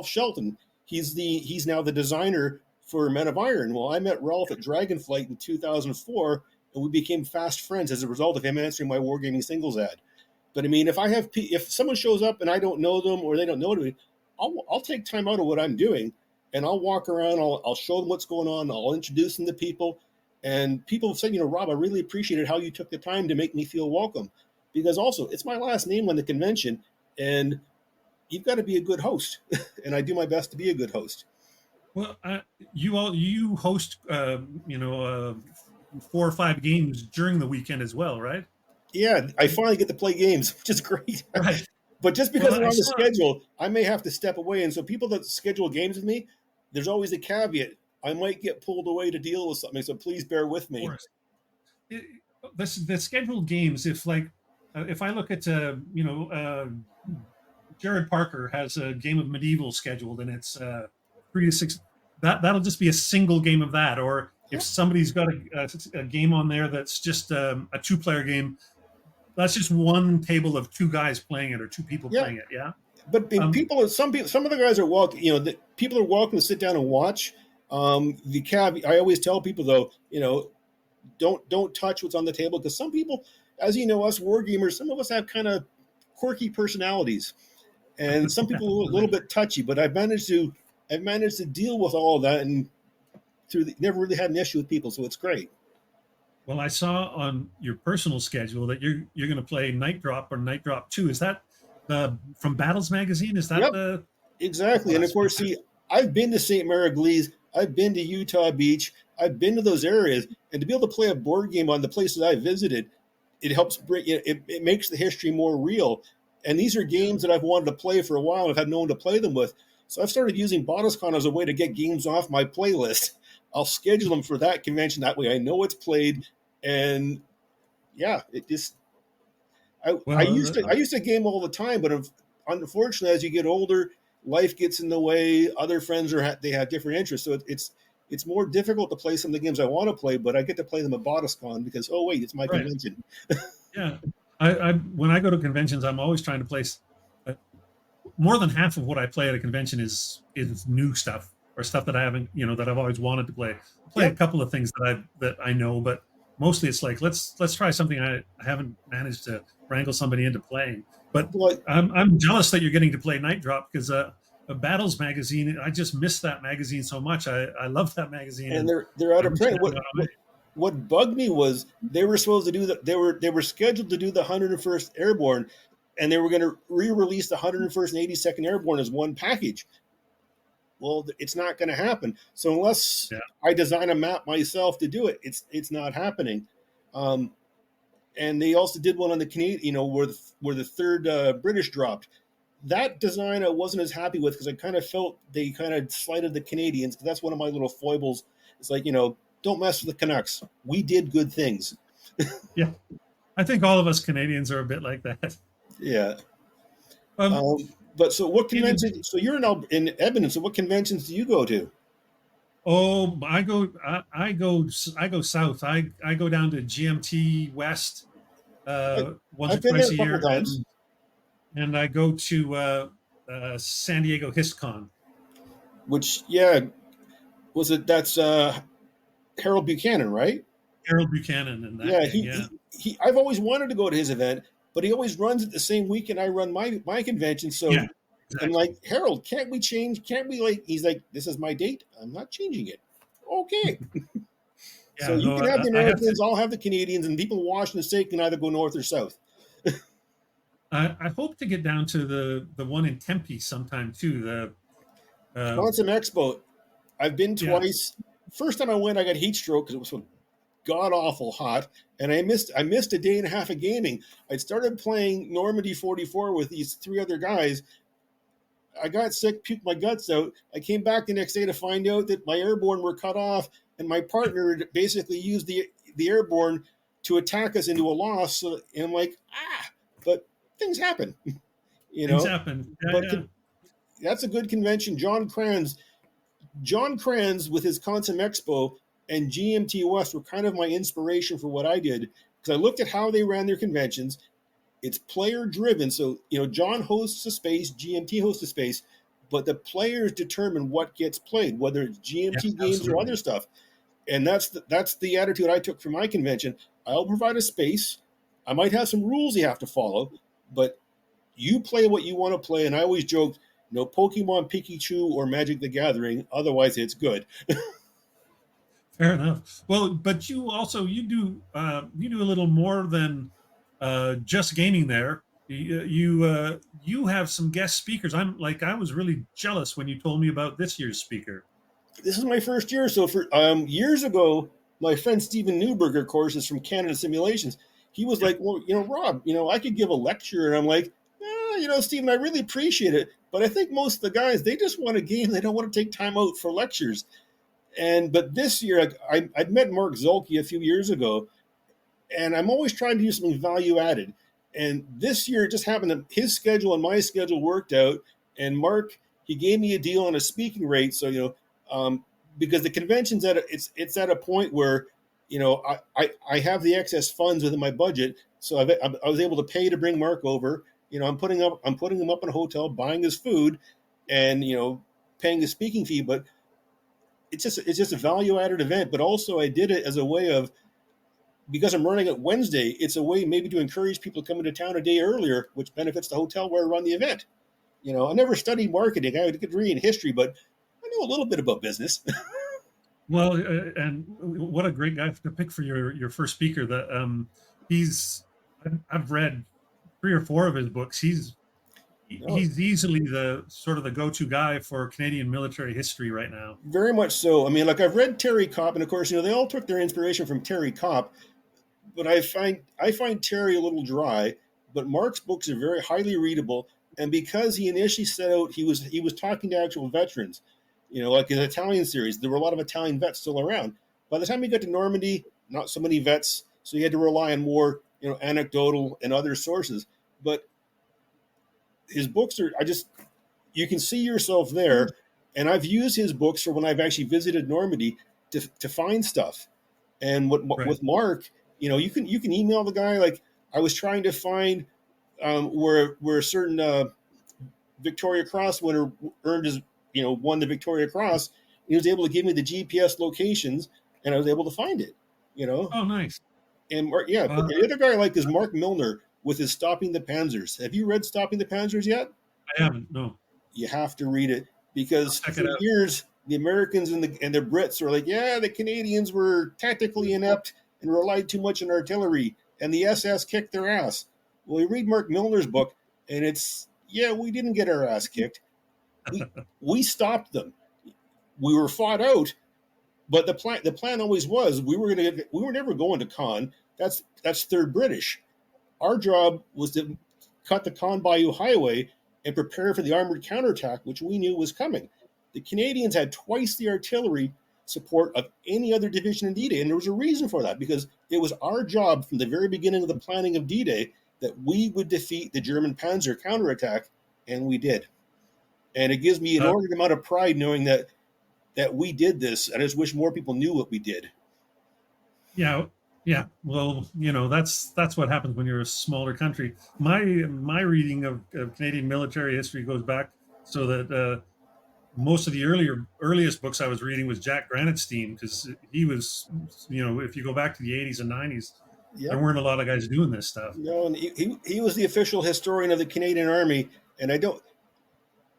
Shelton, he's now the designer for Men of Iron. Well, I met Ralph at Dragonflight in 2004, and we became fast friends as a result of him answering my wargaming singles ad. But I mean, if someone shows up and I don't know them or they don't know me, I'll take time out of what I'm doing and I'll walk around. I'll show them what's going on. I'll introduce them to people, and people have said, Rob, I really appreciated how you took the time to make me feel welcome, because also it's my last name on the convention, and you've got to be a good host, and I do my best to be a good host. Well, you host 4 or 5 games during the weekend as well, right? Yeah, I finally get to play games, which is great. Right. But just because they're on the schedule, I may have to step away. And so people that schedule games with me, there's always a caveat. I might get pulled away to deal with something, so please bear with me. Of course. The scheduled games, if I look at Jared Parker has a game of Medieval scheduled, and it's 3 to 6. That'll just be a single game of that. Or if somebody's got a game on there that's just a 2-player game, that's just one table of 2 guys playing it or 2 people playing it. Yeah. But some of the guys are welcome. People are welcome to sit down and watch. The caveat, I always tell people though, don't touch what's on the table, because some people, as you know, us war gamers, some of us have kind of quirky personalities, and some people are a little bit touchy. But I've managed to deal with all of that, and never really had an issue with people, so it's great. Well, I saw on your personal schedule that you're going to play Night Drop or Night Drop 2. Is that the from Battles Magazine? Is that Yep, the? exactly. Oh, And of that's course, see, I've been to St. Mariglees, I've been to Utah Beach, I've been to those areas, and to be able to play a board game on the places I visited, it helps bring it makes the history more real. And these are games that I've wanted to play for a while. I've had no one to play them with, so I've started using Bottoscon as a way to get games off my playlist. I'll schedule them for that convention. That way, I know it's played, and yeah, it just well, I used to game all the time, but unfortunately, as you get older, life gets in the way. Other friends they have different interests, so it's more difficult to play some of the games I want to play. But I get to play them at Botoscon because oh wait, it's my right. convention. Yeah. I when I go to conventions, I'm always trying to place more than half of what I play at a convention is new stuff or stuff that I haven't, that I've always wanted to play. I play a couple of things that I know, but mostly it's like let's try something I haven't managed to wrangle somebody into playing. But Well, I'm jealous that you're getting to play Night Drop because a Battles magazine, I just miss that magazine so much. I love that magazine, and and they're out I of wish it print. had gone away. What bugged me was they were supposed to do that. They were scheduled to do the 101st Airborne, and they were going to re-release the 101st and 82nd Airborne as one package. Well, it's not going to happen. So unless Yeah. I design a map myself to do it, it's not happening. And they also did one on the Canadian, where the third British dropped. That design I wasn't as happy with because I kind of felt they kind of slighted the Canadians, because that's one of my little foibles. It's like, don't mess with the Canucks. We did good things. Yeah, I think all of us Canadians are a bit like that. Yeah. Um, But so what in conventions? So you're in Edmonton. So what conventions do you go to? Oh, I go south. I go down to GMT West once or I've been there twice a a couple year, times. and I go to San Diego HistCon. Which, yeah, was it? That's Harold Buchanan, right? Harold Buchanan and that Yeah, gang. Yeah, I've always wanted to go to his event, but he always runs it the same weekend I run my convention. So yeah, I'm exactly. like, Harold, can't we change? Can't we He's like, this is my date. I'm not changing it. Okay. So Yeah, you no, can have the I have to. Americans, I'll have the Canadians, and people in Washington State can either go north or south. I hope to get down to the one in Tempe sometime too. Quantum Expo, I've been Yeah, twice. First time I went, I got heat stroke because it was so god awful hot, and I missed a day and a half of gaming. I started playing Normandy 44 with these three other guys. I got sick, puked my guts out. I came back the next day to find out that my airborne were cut off, and my partner had basically used the airborne to attack us into a loss. So, and I'm like, but things happen, you things know. happen. Yeah, But yeah. that's a good convention. John Kranz with his Quantum Expo and GMT West were kind of my inspiration for what I did, because I looked at how they ran their conventions. It's player driven. So, John hosts a space, GMT hosts a space, but the players determine what gets played, whether it's Yeah, GMT games or absolutely. other stuff. And that's the attitude I took for my convention. I'll provide a space. I might have some rules you have to follow, but you play what you want to play. And I always joked, no Pokemon Pikachu or Magic the Gathering, otherwise it's good. Fair enough. Well, but you do a little more than just gaming there. You have some guest speakers. I was really jealous when you told me about this year's speaker. This is my first year. So for years ago, my friend Stephen Newberger, of course, is from Canada Simulations. He was Yeah, like, well, Rob, I could give a lecture. And I'm like, Stephen, I really appreciate it. But I think most of the guys, they just want a game. They don't want to take time out for lectures. But this year, I'd met Mark Zolke a few years ago, and I'm always trying to do something value added. And this year, it just happened that his schedule and my schedule worked out. And Mark, he gave me a deal on a speaking rate. So because the convention's it's at a point where I have the excess funds within my budget, so I was able to pay to bring Mark over. I'm putting him up in a hotel, buying his food, and paying his speaking fee. But it's just a value added event. But also, I did it as a way of, because I'm running it Wednesday, it's a way maybe to encourage people to come into town a day earlier, which benefits the hotel where I run the event. I never studied marketing. I had a degree in history, but I know a little bit about business. Well, and what a great guy to pick for your first speaker. That he's I've read 3 or 4 of his books. No, He's easily the sort of the go-to guy for Canadian military history right now. very much so. I mean, like I've read Terry Kopp, and of course, they all took their inspiration from Terry Kopp. But I find Terry a little dry. But Mark's books are very highly readable, and because he initially set out, he was talking to actual veterans. Like his Italian series, there were a lot of Italian vets still around. By the time he got to Normandy, not so many vets, so he had to rely on more, anecdotal and other sources. But his books are, you can see yourself there. And I've used his books for when I've actually visited Normandy to find stuff. And Right. with Mark, you can email the guy. Like I was trying to find where a certain Victoria Cross winner earned his, won the Victoria Cross. He was able to give me the GPS locations, and I was able to find it. You know, Oh, nice. and Mark, yeah. But Uh, the other guy I like is Mark Milner with his Stopping the Panzers. Have you read Stopping the Panzers yet? I haven't. No, You have to read it because check for it out. years the Americans and the Brits were like, yeah, the Canadians were tactically inept and relied too much on artillery, and the SS kicked their ass. Well, you read Mark Milner's book, and it's yeah, we didn't get our ass kicked. We we stopped them. We were fought out, but the plan always was we were never going to Caen. That's Third British. Our job was to cut the Caen Bayou Highway and prepare for the armored counterattack, which we knew was coming. The Canadians had twice the artillery support of any other division in D-Day, and there was a reason for that because it was our job from the very beginning of the planning of D-Day that we would defeat the German Panzer counterattack, and we did. And it gives me an Uh, inordinate amount of pride knowing that we did this. I just wish more people knew what we did. yeah, yeah. Well, that's what happens when you're a smaller country. My reading of Canadian military history goes back so that most of the earliest books I was reading was Jack Granatstein because he was, if you go back to the 80s and 90s, there Yep. weren't a lot of guys doing this stuff. And he was the official historian of the Canadian Army, and I don't,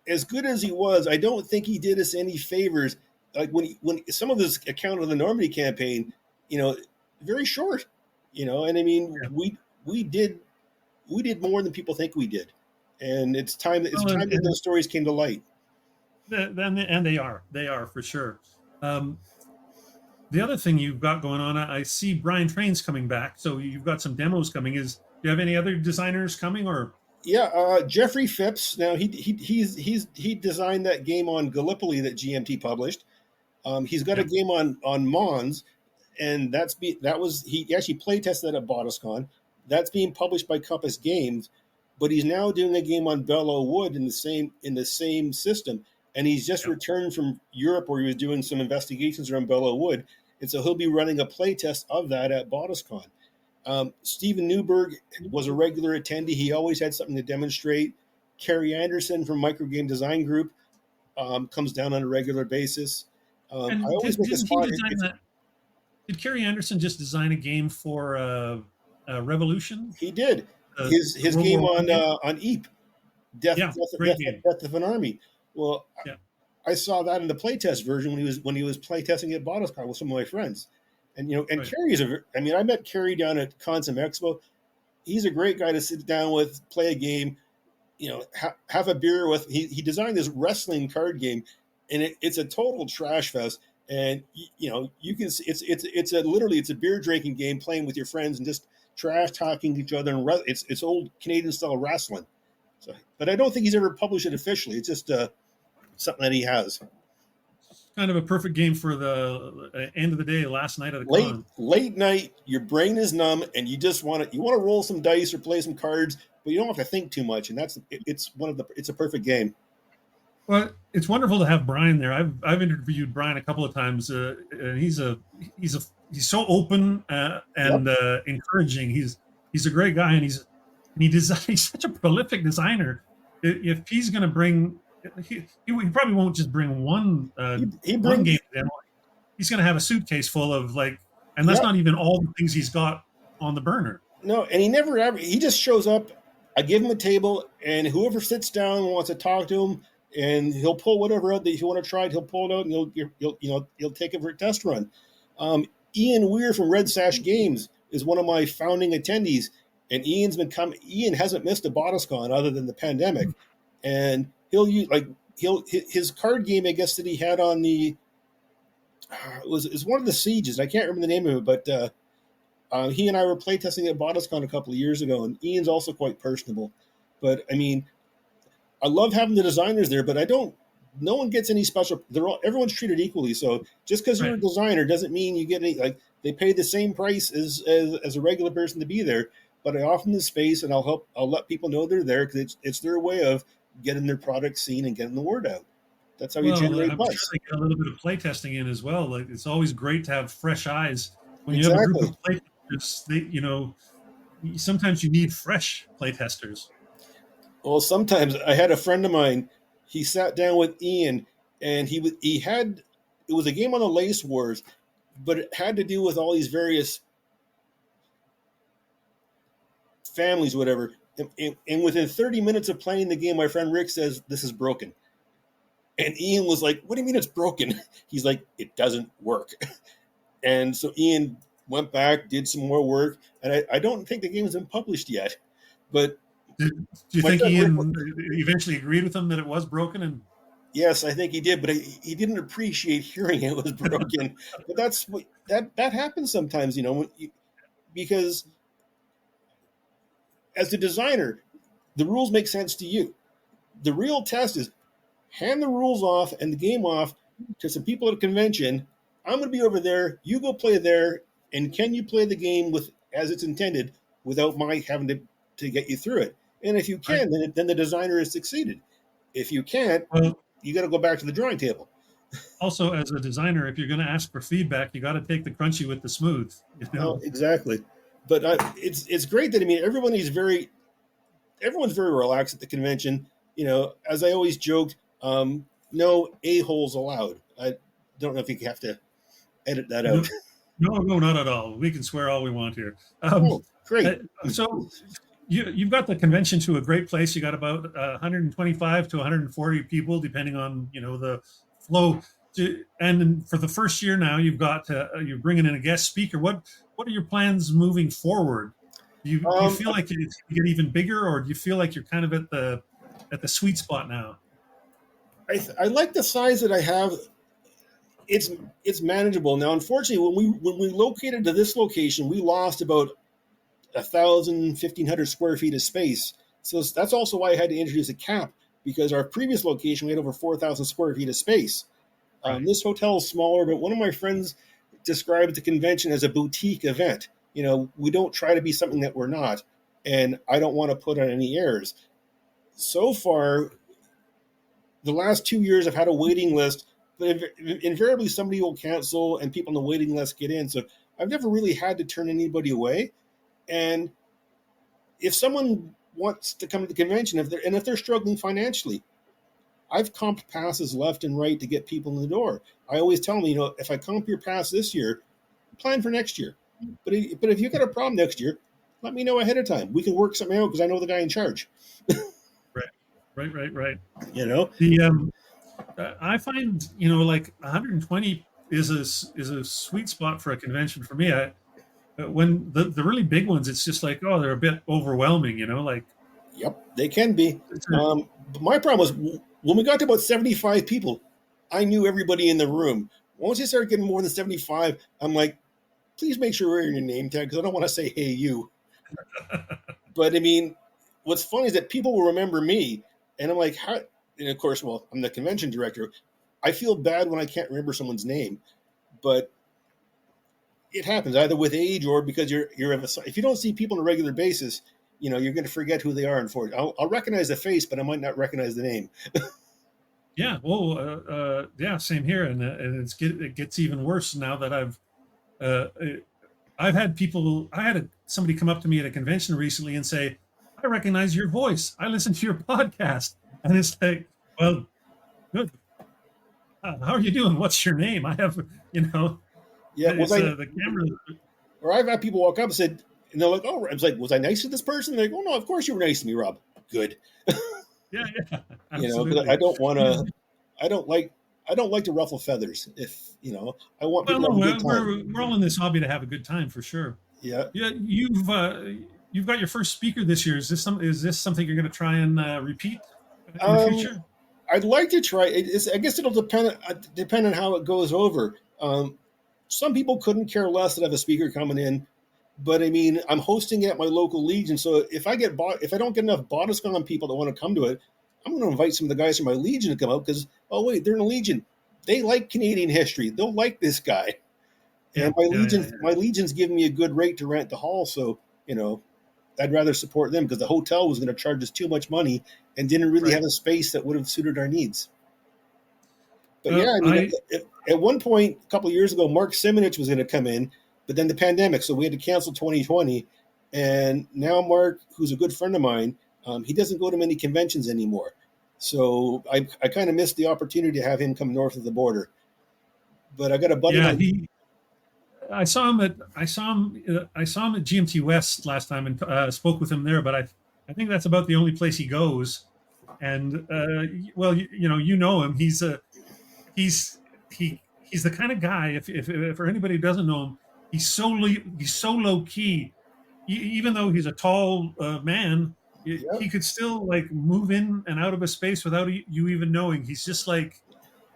as good as he was, I don't think he did us any favors. Like when some of his account of the Normandy campaign, you know, very short, and I mean Yeah. we did more than people think we did, and it's time Well, that those stories came to light. and they are for sure. Um, the other thing you've got going on, I see Brian Train's coming back, so you've got some demos coming. Do you have any other designers coming, or Yeah, Jeffrey Phipps. Now he designed that game on Gallipoli that GMT published. He's got a yeah, game on Mons, and he actually play tested that at Bottoscon. That's being published by Compass Games, but he's now doing a game on Bellow Wood in the same system, and he's just yeah. returned from Europe where he was doing some investigations around Bellow Wood, and so he'll be running a play test of that at Bottoscon. Stephen Newberg was a regular attendee. He always had something to demonstrate. Kerry Anderson from Microgame Design Group comes down on a regular basis. I And always make a didn't he spot. design that? Did Kerry Anderson just design a game for Revolution, He did the his World game War I game? on EAP, Death, Yeah, Death, great Death, game. Death of an Army. Well, Yeah, I saw that in the playtest version when he was playtesting at Bottoscon with some of my friends, and right. Kerry I mean, I met Kerry down at Consum Expo. He's a great guy to sit down with, play a game, have a beer with. He designed this wrestling card game, and it's a total trash fest. And you can see it's a beer drinking game playing with your friends and just trash talking to each other. And it's old Canadian style wrestling. So, but I don't think he's ever published it officially. It's just something that he has. Kind of a perfect game for the end of the day, last night of the con. Late night, your brain is numb, and you want to roll some dice or play some cards, but you don't have to think too much. And it's a perfect game. Well, it's wonderful to have Brian there. I've interviewed Brian a couple of times, and he's so open Yep. and encouraging. He's a great guy, and he's such a prolific designer. If he's going to bring, he probably won't just bring one He one brings game demo. He's going to have a suitcase full of and that's Yep. not even all the things he's got on the burner. No, and he never ever. He just shows up. I give him a table, and whoever sits down and wants to talk to him, and he'll pull whatever out that you want to try it. He'll pull it out, and you'll take it for a test run. Ian Weir from Red Sash Games is one of my founding attendees, and Ian hasn't missed a Bottoscon other than the pandemic, and his card game, I guess, that he had on the it was one of the sieges. I can't remember the name of it, but he and I were playtesting at Bottoscon a couple of years ago, and Ian's also quite personable. But I mean, I love having the designers there, but no one gets any special. Everyone's treated equally. So just because you're a designer doesn't mean you get any. Like, they pay the same price as a regular person to be there. But I offer them the space, and I'll let people know they're there, because it's their way of getting their product seen and getting the word out. That's how you generate buzz. I'm sure they get a little bit of playtesting in as well. Like, it's always great to have fresh eyes when you have a group of playtesters. Sometimes you need fresh playtesters. Well, sometimes I had a friend of mine. He sat down with Ian, and it was a game on the Lace Wars, but it had to do with all these various families, whatever. And within 30 minutes of playing the game, my friend Rick says, "This is broken." And Ian was like, "What do you mean it's broken?" He's like, "It doesn't work." And so Ian went back, did some more work, and I don't think the game has been published yet. But do you think Ian eventually agreed with him that it was broken? And yes, I think he did, but he didn't appreciate hearing it was broken. But that happens sometimes, because as the designer, the rules make sense to you. The real test is hand the rules off and the game off to some people at a convention. I'm going to be over there. You go play there, and can you play the game as it's intended without my having to get you through it? And if you can, then the designer has succeeded. If you can't, you got to go back to the drawing table. Also, as a designer, if you're going to ask for feedback, you got to take the crunchy with the smooth. Exactly. But it's great that everyone's very relaxed at the convention. As I always joked, no a-holes allowed. I don't know if you have to edit that out. No, not at all. We can swear all we want here. Great. So you've got the convention to a great place. You got about 125 to 140 people, depending on the flow. And for the first year now, you're bringing in a guest speaker. What are your plans moving forward? Do you feel like it's going to get even bigger, or do you feel like you're kind of at the sweet spot now? I like the size that I have. It's manageable now. Unfortunately, when we located to this location, we lost about 1,500 square feet of space. So that's also why I had to introduce a cap, because our previous location we had over 4,000 square feet of space. This hotel is smaller, but one of my friends described the convention as a boutique event. We don't try to be something that we're not, and I don't want to put on any airs. So far, the last 2 years I've had a waiting list, but invariably somebody will cancel and people on the waiting list get in. So I've never really had to turn anybody away. And if someone wants to come to the convention, if they're struggling financially, I've comped passes left and right to get people in the door. I always tell them, if I comp your pass this year, plan for next year. But if you've got a problem next year, let me know ahead of time. We can work something out, because I know the guy in charge. Right. I find like 120 is a sweet spot for a convention for me. When the really big ones, it's just like, they're a bit overwhelming. Yep, they can be. But my problem was when we got to about 75 people, I knew everybody in the room. Once you start getting more than 75, I'm like, please make sure we're in your name tag, because I don't want to say, "Hey, you." But what's funny is that people will remember me, and I'm like, how? And of course, I'm the convention director. I feel bad when I can't remember someone's name, but it happens either with age or because if you don't see people on a regular basis, you're going to forget who they are. Unfortunately, I'll recognize the face, but I might not recognize the name. Yeah, well, same here, and it gets even worse now that I've had people. I had somebody come up to me at a convention recently and say, "I recognize your voice. I listen to your podcast." And it's like, well, good. How are you doing? What's your name? I have, Yeah, the camera. Or I've had people walk up and said, and they're like, "Oh," I was like, "Was I nice to this person?" They're like, "Oh no, of course you were nice to me, Rob." Good. Yeah, yeah, You know, because absolutely. I don't want to. I don't like. I don't like to ruffle feathers. If you know, I want Well, people no, to have a good time. we're all in this hobby to have a good time for sure. Yeah. Yeah, you've got your first speaker this year. Is this something you're going to try and repeat in the Um, future? I'd like to try. I guess it'll depend on how it goes over. Some people couldn't care less that I have a speaker coming in, but I mean, I'm hosting it at my local legion. So if I don't get enough Bottoscon people that want to come to it, I'm going to invite some of the guys from my legion to come out because oh wait, they're in a legion. They like Canadian history. They'll like this guy. And Yeah, yeah, yeah, yeah. my legion's giving me a good rate to rent the hall. So you know, I'd rather support them because the hotel was going to charge us too much money and didn't really have Right. a space that would have suited our needs. But yeah, I mean, I at one point a couple of years ago, Mark Simonich was going to come in, but then the pandemic, so we had to cancel 2020. And now Mark, who's a good friend of mine, he doesn't go to many conventions anymore. So I kind of missed the opportunity to have him come north of the border. But I got a buddy of yeah mine. he I saw him at GMT West last time and spoke with him there. But I think that's about the only place he goes. And well, you know him. He's he's the kind of guy. If for anybody who doesn't know him, he's so low key. Even though he's a tall man, Yep, he could still like move in and out of a space without you even knowing. He's just like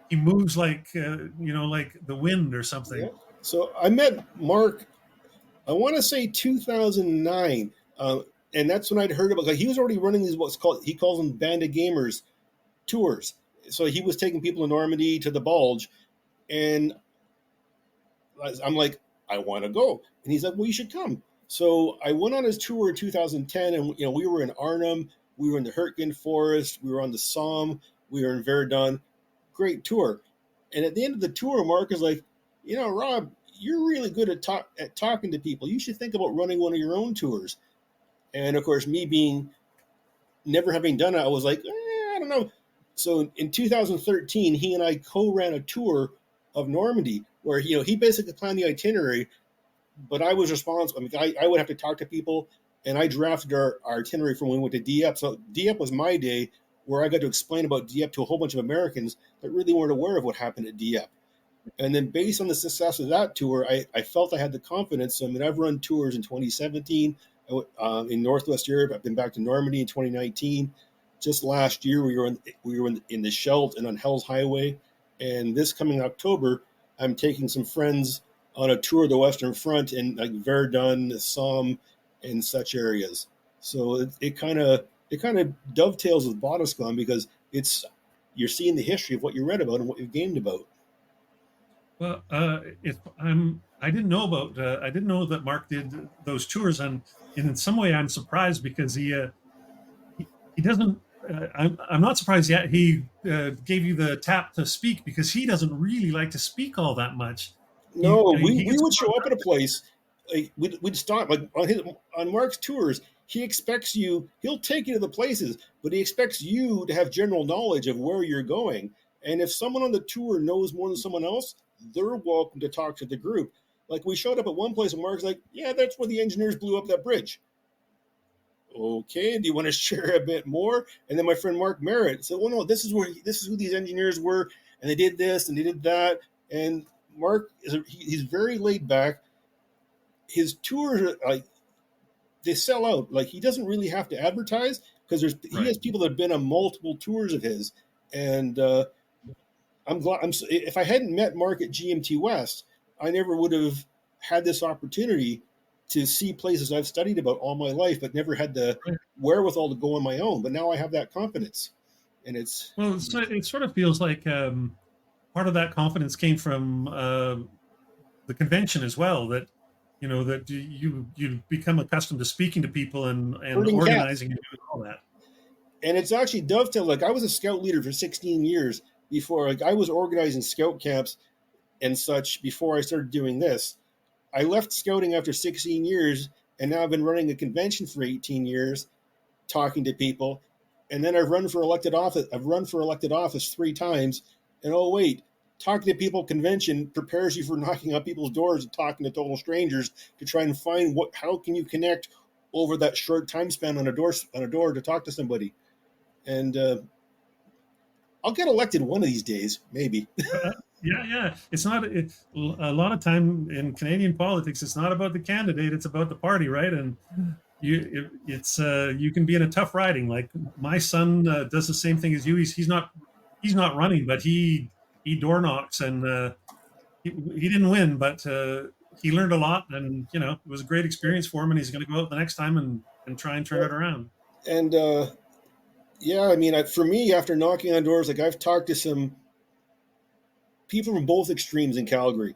he moves like like the wind or something. yep. So I met Mark, I want to say 2009. And that's when I'd heard about, like, he was already running these, he calls them Band of Gamers tours. So he was taking people to Normandy, to the Bulge. And I'm like, I want to go. And he's like, well, you should come. So I went on his tour in 2010, and we were in Arnhem, we were in the Hurtgen Forest, we were on the Somme, we were in Verdun. Great tour. And at the end of the tour, Mark is like, Rob, you're really good at talking to people. You should think about running one of your own tours. And of course, me being never having done it, I was like, I don't know. So in 2013, he and I co-ran a tour of Normandy where he basically planned the itinerary, but I was responsible. I mean, I would have to talk to people, and I drafted our itinerary from when we went to Dieppe. So Dieppe was my day where I got to explain about Dieppe to a whole bunch of Americans that really weren't aware of what happened at Dieppe. And then based on the success of that tour, I felt I had the confidence. I mean, I've run tours in 2017 in Northwest Europe. I've been back to Normandy in 2019. Just last year, we were in the Scheldt and on Hell's Highway. And this coming October, I'm taking some friends on a tour of the Western Front in like Verdun, Somme, and such areas. So it kind of dovetails with Bottoscon because you're seeing the history of what you read about and what you've gamed about. Well, if I didn't know that Mark did those tours, and in some way I'm surprised because he doesn't. I'm not surprised yet. He gave you the tap to speak because he doesn't really like to speak all that much. No, He we gets would more. show up at a place. Like, we'd stop like on Mark's tours. He expects you. He'll take you to the places, but he expects you to have general knowledge of where you're going. And if someone on the tour knows more than someone else, they're welcome to talk to the group. Like we showed up at one place, and Mark's like, "Yeah, that's where the engineers blew up that bridge." Okay, do you want to share a bit more? And then my friend Mark Merritt said, "Well, no, this is who these engineers were, and they did this and they did that." And Mark he's very laid back. His tours like they sell out. Like he doesn't really have to advertise because he Right. has people that have been on multiple tours of his. And I'm glad. If I hadn't met Mark at GMT West, I never would have had this opportunity to see places I've studied about all my life, but never had the Right. wherewithal to go on my own. But now I have that confidence, and it's Well, it sort of feels like part of that confidence came from the convention as well. That that you become accustomed to speaking to people and herding cats. organizing and doing all that. And it's actually dovetailed. Like I was a scout leader for 16 years before. Like I was organizing scout camps and such before I started doing this. I left scouting after 16 years, and now I've been running a convention for 18 years, talking to people. And then I've run for elected office. I've run for elected office 3 times. And oh wait, talking to people convention prepares you for knocking on people's doors and talking to total strangers to try and find how can you connect over that short time span on a door to talk to somebody. And I'll get elected one of these days, maybe. Yeah. It's not a lot of time in Canadian politics. It's not about the candidate; it's about the party, right? And it's you can be in a tough riding. Like my son does the same thing as you. He's not running, but he door knocks, and he didn't win, but he learned a lot, and it was a great experience for him. And he's going to go out the next time and try and turn it around. And yeah, I mean, for me, after knocking on doors, like I've talked to some people from both extremes in Calgary.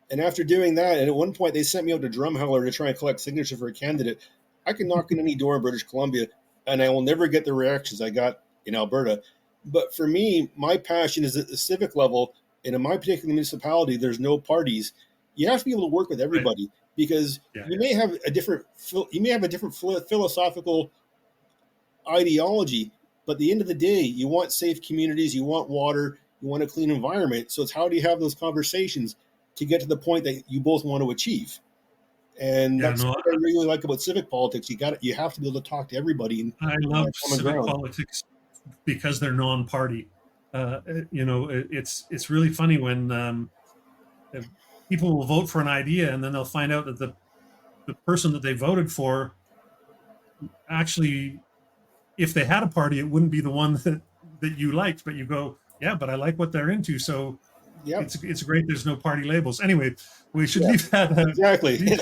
And after doing that, and at one point they sent me out to Drumheller to try and collect signatures for a candidate. I can knock on any door in British Columbia, and I will never get the reactions I got in Alberta. But for me, my passion is at the civic level, and in my particular municipality, there's no parties. You have to be able to work with everybody, because you may have a different philosophical ideology, but at the end of the day, you want safe communities, you want water, you want a clean environment. So it's how do you have those conversations to get to the point that you both want to achieve? And that's what I really like about civic politics. You have to be able to talk to everybody. And I love civic politics because they're non-party. It's really funny when people will vote for an idea and then they'll find out that the person that they voted for actually, if they had a party, it wouldn't be the one that you liked, but you go, yeah, but I like what they're into. So it's great. There's no party labels. Anyway, we should leave that. Exactly. We're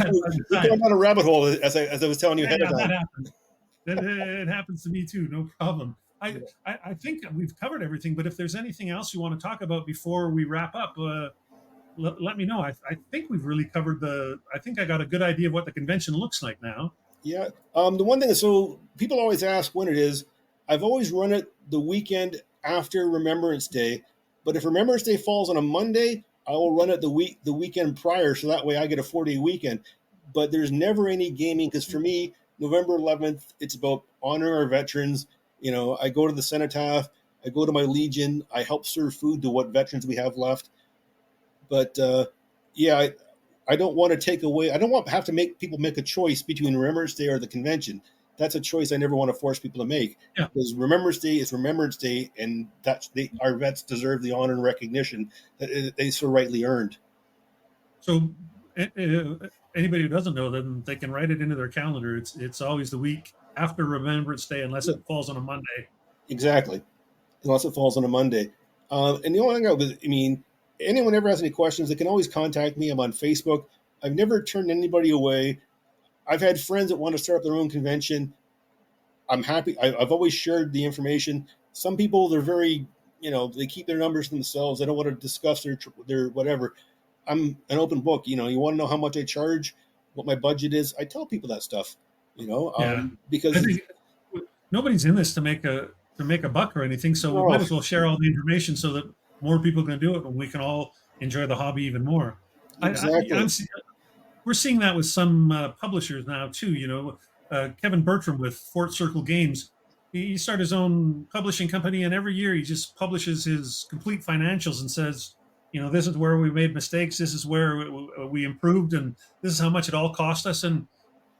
going down a rabbit hole, as I was telling you ahead of time. That happens. It happens to me too. No problem. I think we've covered everything, but if there's anything else you want to talk about before we wrap up, let me know. I think we've really covered I think I got a good idea of what the convention looks like now. Yeah. The one thing is, so people always ask when it is. I've always run it the weekend after Remembrance Day, but if Remembrance Day falls on a Monday, I will run it the weekend prior, so that way I get a 4-day weekend. But there's never any gaming, because for me, November 11th, it's about honoring our veterans. I go to the cenotaph, I go to my Legion, I help serve food to what veterans we have left. But I don't want to take away. I don't want to have to make people make a choice between Remembrance Day or the convention. That's a choice I never want to force people to make. Yeah. Because Remembrance Day is Remembrance Day, and our vets deserve the honor and recognition that they so rightly earned. So anybody who doesn't know, then they can write it into their calendar. It's always the week after Remembrance Day, unless it falls on a Monday. Exactly, unless it falls on a Monday. And the only thing anyone ever has any questions, they can always contact me. I'm on Facebook. I've never turned anybody away. I've had friends that want to start up their own convention. I'm happy. I've always shared the information. Some people, they're very, they keep their numbers to themselves. They don't want to discuss their whatever. I'm an open book. You want to know how much I charge, what my budget is. I tell people that stuff, because I think nobody's in this to make a buck or anything. So we might as well share all the information so that more people can do it, and we can all enjoy the hobby even more. Exactly. We're seeing that with some publishers now too. Kevin Bertram with Fort Circle Games, he started his own publishing company, and every year he just publishes his complete financials and says, this is where we made mistakes, this is where we improved, and this is how much it all cost us. And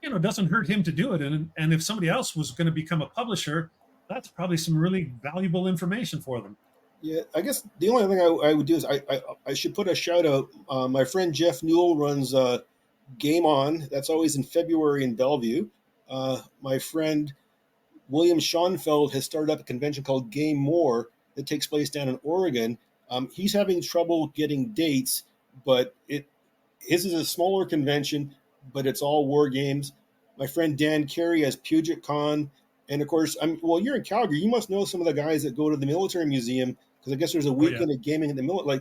it doesn't hurt him to do it. And if somebody else was going to become a publisher, that's probably some really valuable information for them. Yeah, I guess the only thing I would do is I should put a shout out. My friend Jeff Newell runs Game On. That's always in February in Bellevue. My friend William Schoenfeld has started up a convention called Game More that takes place down in Oregon. He's having trouble getting dates, but his is a smaller convention, but it's all war games. My friend Dan Carey has Puget Con. And of course, you're in Calgary. You must know some of the guys that go to the military museum, because I guess there's a weekend of gaming in the military.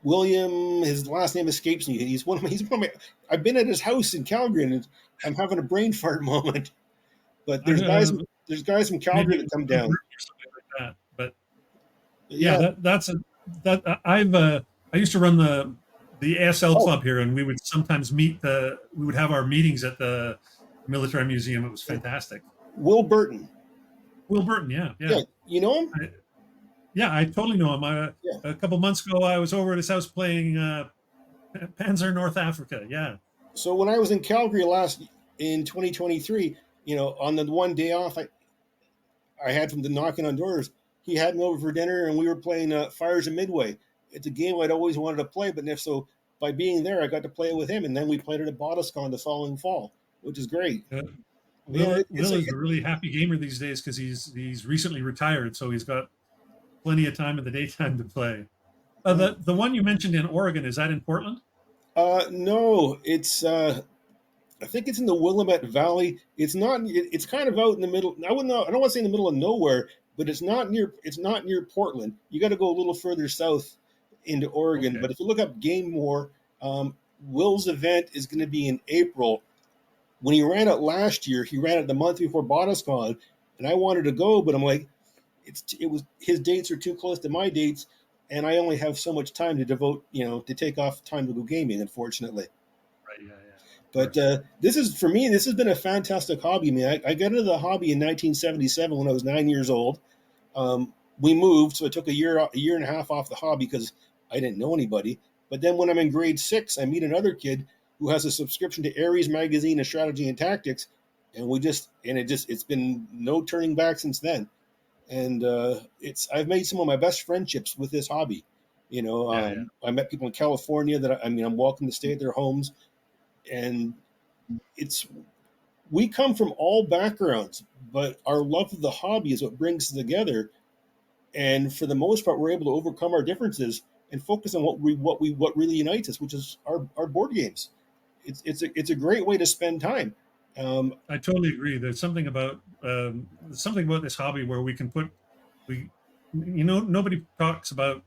William, his last name escapes me. He's one of my. I've been at his house in Calgary, and I'm having a brain fart moment. But there's guys from Calgary that come down. Like that. But I used to run the ASL club here, and we would sometimes meet. We would have our meetings at the military museum. It was fantastic. Will Burton, yeah. You know him? I totally know him. A couple months ago, I was over at his house playing Panzer North Africa. Yeah. So when I was in Calgary in 2023, on the one day off I had from the knocking on doors, he had me over for dinner and we were playing Fires of Midway. It's a game I'd always wanted to play, but if so, by being there, I got to play it with him, and then we played it at Bottoscon the following fall, which is great. Will is a really happy gamer these days because he's recently retired, so he's got plenty of time in the daytime to play. The one you mentioned in Oregon, is that in Portland? No, it's I think it's in the Willamette Valley. It's not. It's kind of out in the middle. I don't want to say in the middle of nowhere, but it's not near. It's not near Portland. You got to go a little further south into Oregon. Okay. But if you look up Game More, Will's event is going to be in April. When he ran it last year, he ran it the month before Bottoscon, and I wanted to go, but I'm like, his dates are too close to my dates, and I only have so much time to devote, to take off time to go gaming, unfortunately. Right. Yeah. But this has been a fantastic hobby. I mean, I got into the hobby in 1977 when I was 9 years old. We moved, so I took a year and a half off the hobby because I didn't know anybody. But then when I'm in grade 6, I meet another kid who has a subscription to Aries magazine and Strategy and Tactics, and it's been no turning back since then. And I've made some of my best friendships with this hobby. I met people in California that I'm welcome to stay at their homes, and we come from all backgrounds, but our love of the hobby is what brings us together. And for the most part, we're able to overcome our differences and focus on what really unites us, which is our board games. It's a great way to spend time. I totally agree. There's something about this hobby where nobody talks about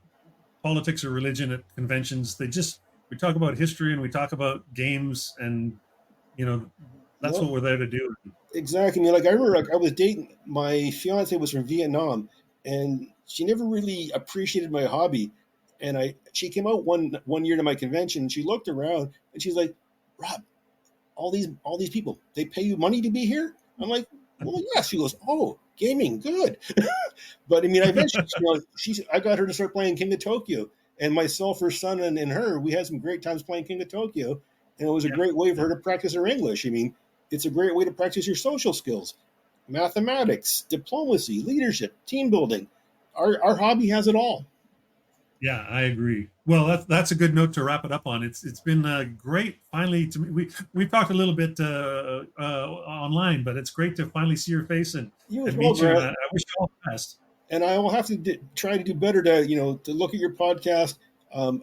politics or religion at conventions. We talk about history and we talk about games, and that's what we're there to do. Exactly. I mean, I remember I was dating, my fiance was from Vietnam, and she never really appreciated my hobby. And she came out one year to my convention, and she looked around and she's like, "Rob, all these people, they pay you money to be here?" I'm like, "Well, yes." She goes, "Oh, gaming, good." But I mean, eventually, I got her to start playing King of Tokyo, and myself, her son, and her, we had some great times playing King of Tokyo, and it was a great way for her to practice her English. I mean, it's a great way to practice your social skills, mathematics, diplomacy, leadership, team building. Our hobby has it all. Yeah, I agree. Well, that's a good note to wrap it up on. It's been great finally to me. We've talked a little bit online, but it's great to finally see your face and meet you. I wish you all the best. And I will have to try to do better to look at your podcast. But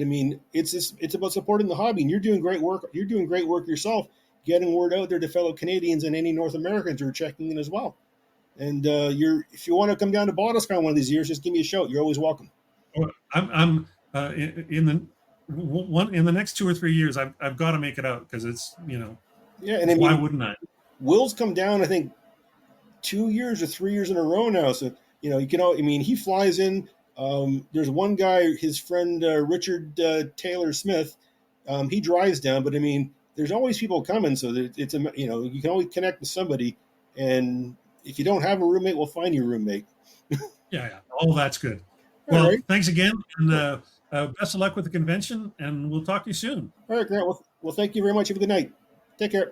I mean, it's about supporting the hobby, and you're doing great work. You're doing great work yourself, getting word out there to fellow Canadians and any North Americans who are checking in as well. And if you want to come down to Bottoscon one of these years, just give me a shout. You're always welcome. I'm in the next 2 or 3 years. I've got to make it out because it's Yeah, and I mean, why wouldn't I? Will's come down, I think, 2 years or 3 years in a row now. So he flies in. There's one guy, his friend Richard Taylor Smith. He drives down, but I mean, there's always people coming. So that you can always connect with somebody, and if you don't have a roommate, we'll find you a roommate. Yeah. All that's good. All well, right. Thanks again, and best of luck with the convention, and we'll talk to you soon. All right, Grant. Well, thank you very much. Have a good night. Take care.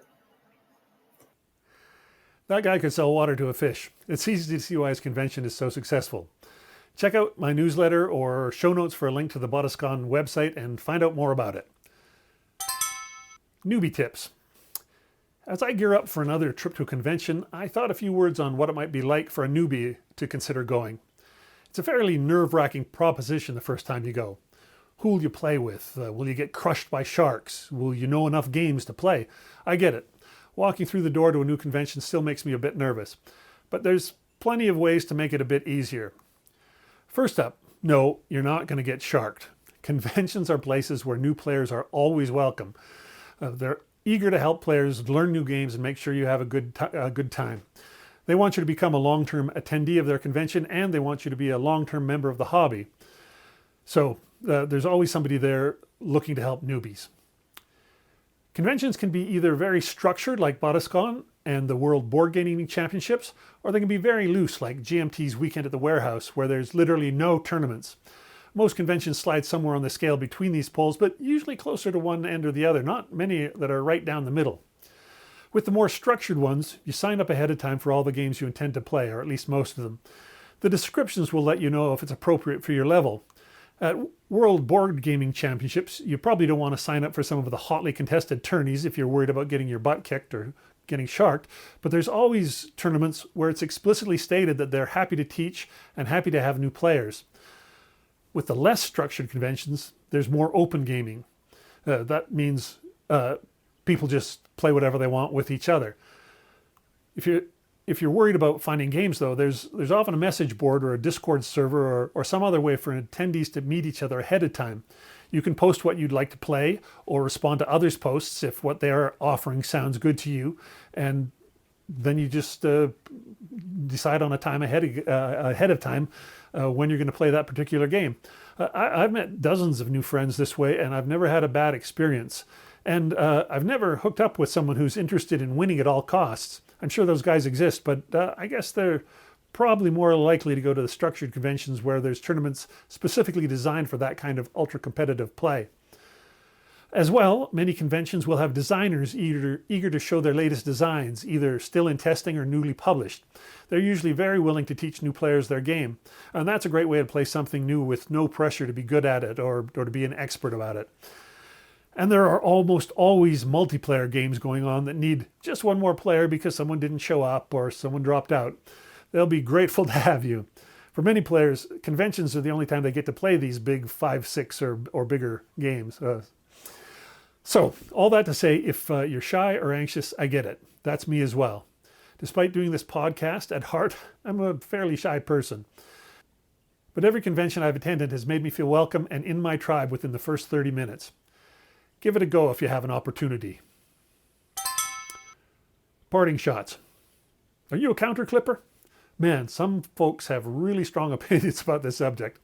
That guy could sell water to a fish. It's easy to see why his convention is so successful. Check out my newsletter or show notes for a link to the Bottoscon website and find out more about it. Newbie tips. As I gear up for another trip to a convention, I thought a few words on what it might be like for a newbie to consider going. It's a fairly nerve-wracking proposition the first time you go. Who will you play with? Will you get crushed by sharks? Will you know enough games to play? I get it. Walking through the door to a new convention still makes me a bit nervous. But there's plenty of ways to make it a bit easier. First up, no, you're not going to get sharked. Conventions are places where new players are always welcome. They're eager to help players learn new games and make sure you have a good time. They want you to become a long-term attendee of their convention, and they want you to be a long-term member of the hobby. So there's always somebody there looking to help newbies. Conventions can be either very structured like Bottoscon and the World Board Gaming Championships, or they can be very loose like GMT's Weekend at the Warehouse, where there's literally no tournaments. Most conventions slide somewhere on the scale between these poles, but usually closer to one end or the other, not many that are right down the middle. With the more structured ones, you sign up ahead of time for all the games you intend to play, or at least most of them. The descriptions will let you know if it's appropriate for your level. At World Board Gaming Championships, you probably don't want to sign up for some of the hotly contested tourneys if you're worried about getting your butt kicked or getting sharked, but there's always tournaments where it's explicitly stated that they're happy to teach and happy to have new players. With the less structured conventions, there's more open gaming. That means people just play whatever they want with each other. If you're worried about finding games, though, there's often a message board or a Discord server or some other way for attendees to meet each other ahead of time. You can post what you'd like to play or respond to others' posts if what they're offering sounds good to you, and then you just decide on a time ahead of time when you're going to play that particular game. I've met dozens of new friends this way, and I've never had a bad experience. And I've never hooked up with someone who's interested in winning at all costs. I'm sure those guys exist, but I guess they're probably more likely to go to the structured conventions where there's tournaments specifically designed for that kind of ultra-competitive play. As well, many conventions will have designers eager to show their latest designs, either still in testing or newly published. They're usually very willing to teach new players their game, and that's a great way to play something new with no pressure to be good at it or to be an expert about it. And there are almost always multiplayer games going on that need just one more player because someone didn't show up or someone dropped out. They'll be grateful to have you. For many players, conventions are the only time they get to play these big 5, 6 or bigger games. So, all that to say, if you're shy or anxious, I get it. That's me as well. Despite doing this podcast, at heart, I'm a fairly shy person. But every convention I've attended has made me feel welcome and in my tribe within the first 30 minutes. Give it a go if you have an opportunity. Parting shots. Are you a counter clipper? Man, some folks have really strong opinions about this subject.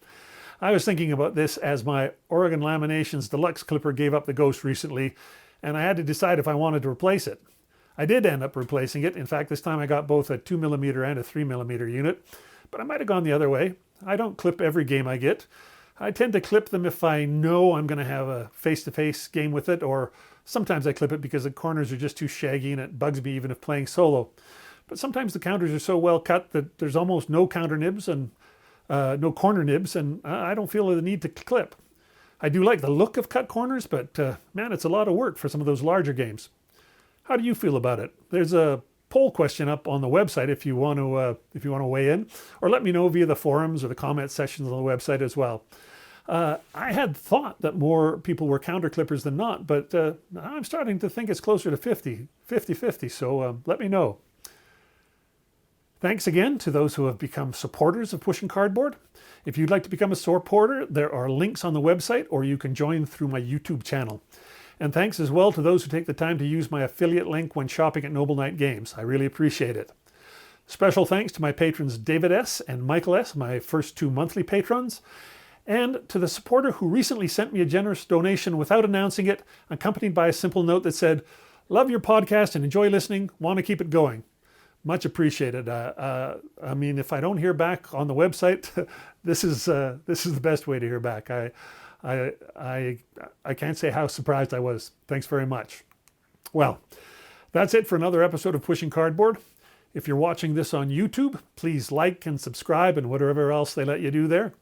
I was thinking about this as my Oregon Laminations Deluxe clipper gave up the ghost recently, and I had to decide if I wanted to replace it. I did end up replacing it. In fact, this time I got both a 2mm and a 3mm unit, but I might have gone the other way. I don't clip every game I get. I tend to clip them if I know I'm going to have a face-to-face game with it, or sometimes I clip it because the corners are just too shaggy and it bugs me even if playing solo. But sometimes the counters are so well cut that there's almost no counter nibs and no corner nibs, and I don't feel the need to clip. I do like the look of cut corners, but man, it's a lot of work for some of those larger games. How do you feel about it? There's a poll question up on the website if you want to weigh in, or let me know via the forums or the comment sections on the website as well. I had thought that more people were counter clippers than not, but I'm starting to think it's closer to 50-50, so let me know. Thanks again to those who have become supporters of Pushing Cardboard. If you'd like to become a supporter, there are links on the website, or you can join through my YouTube channel. And thanks as well to those who take the time to use my affiliate link when shopping at Noble Knight Games. I really appreciate it. Special thanks to my patrons David S. and Michael S., my first 2 monthly patrons, and to the supporter who recently sent me a generous donation without announcing it, accompanied by a simple note that said, "Love your podcast and enjoy listening, want to keep it going." Much appreciated. I mean, if I don't hear back on the website, this is the best way to hear back. I can't say how surprised I was. Thanks very much. Well, that's it for another episode of Pushing Cardboard. If you're watching this on YouTube, please like and subscribe and whatever else they let you do there.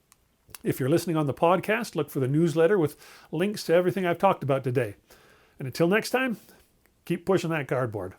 If you're listening on the podcast, look for the newsletter with links to everything I've talked about today. And until next time, keep pushing that cardboard.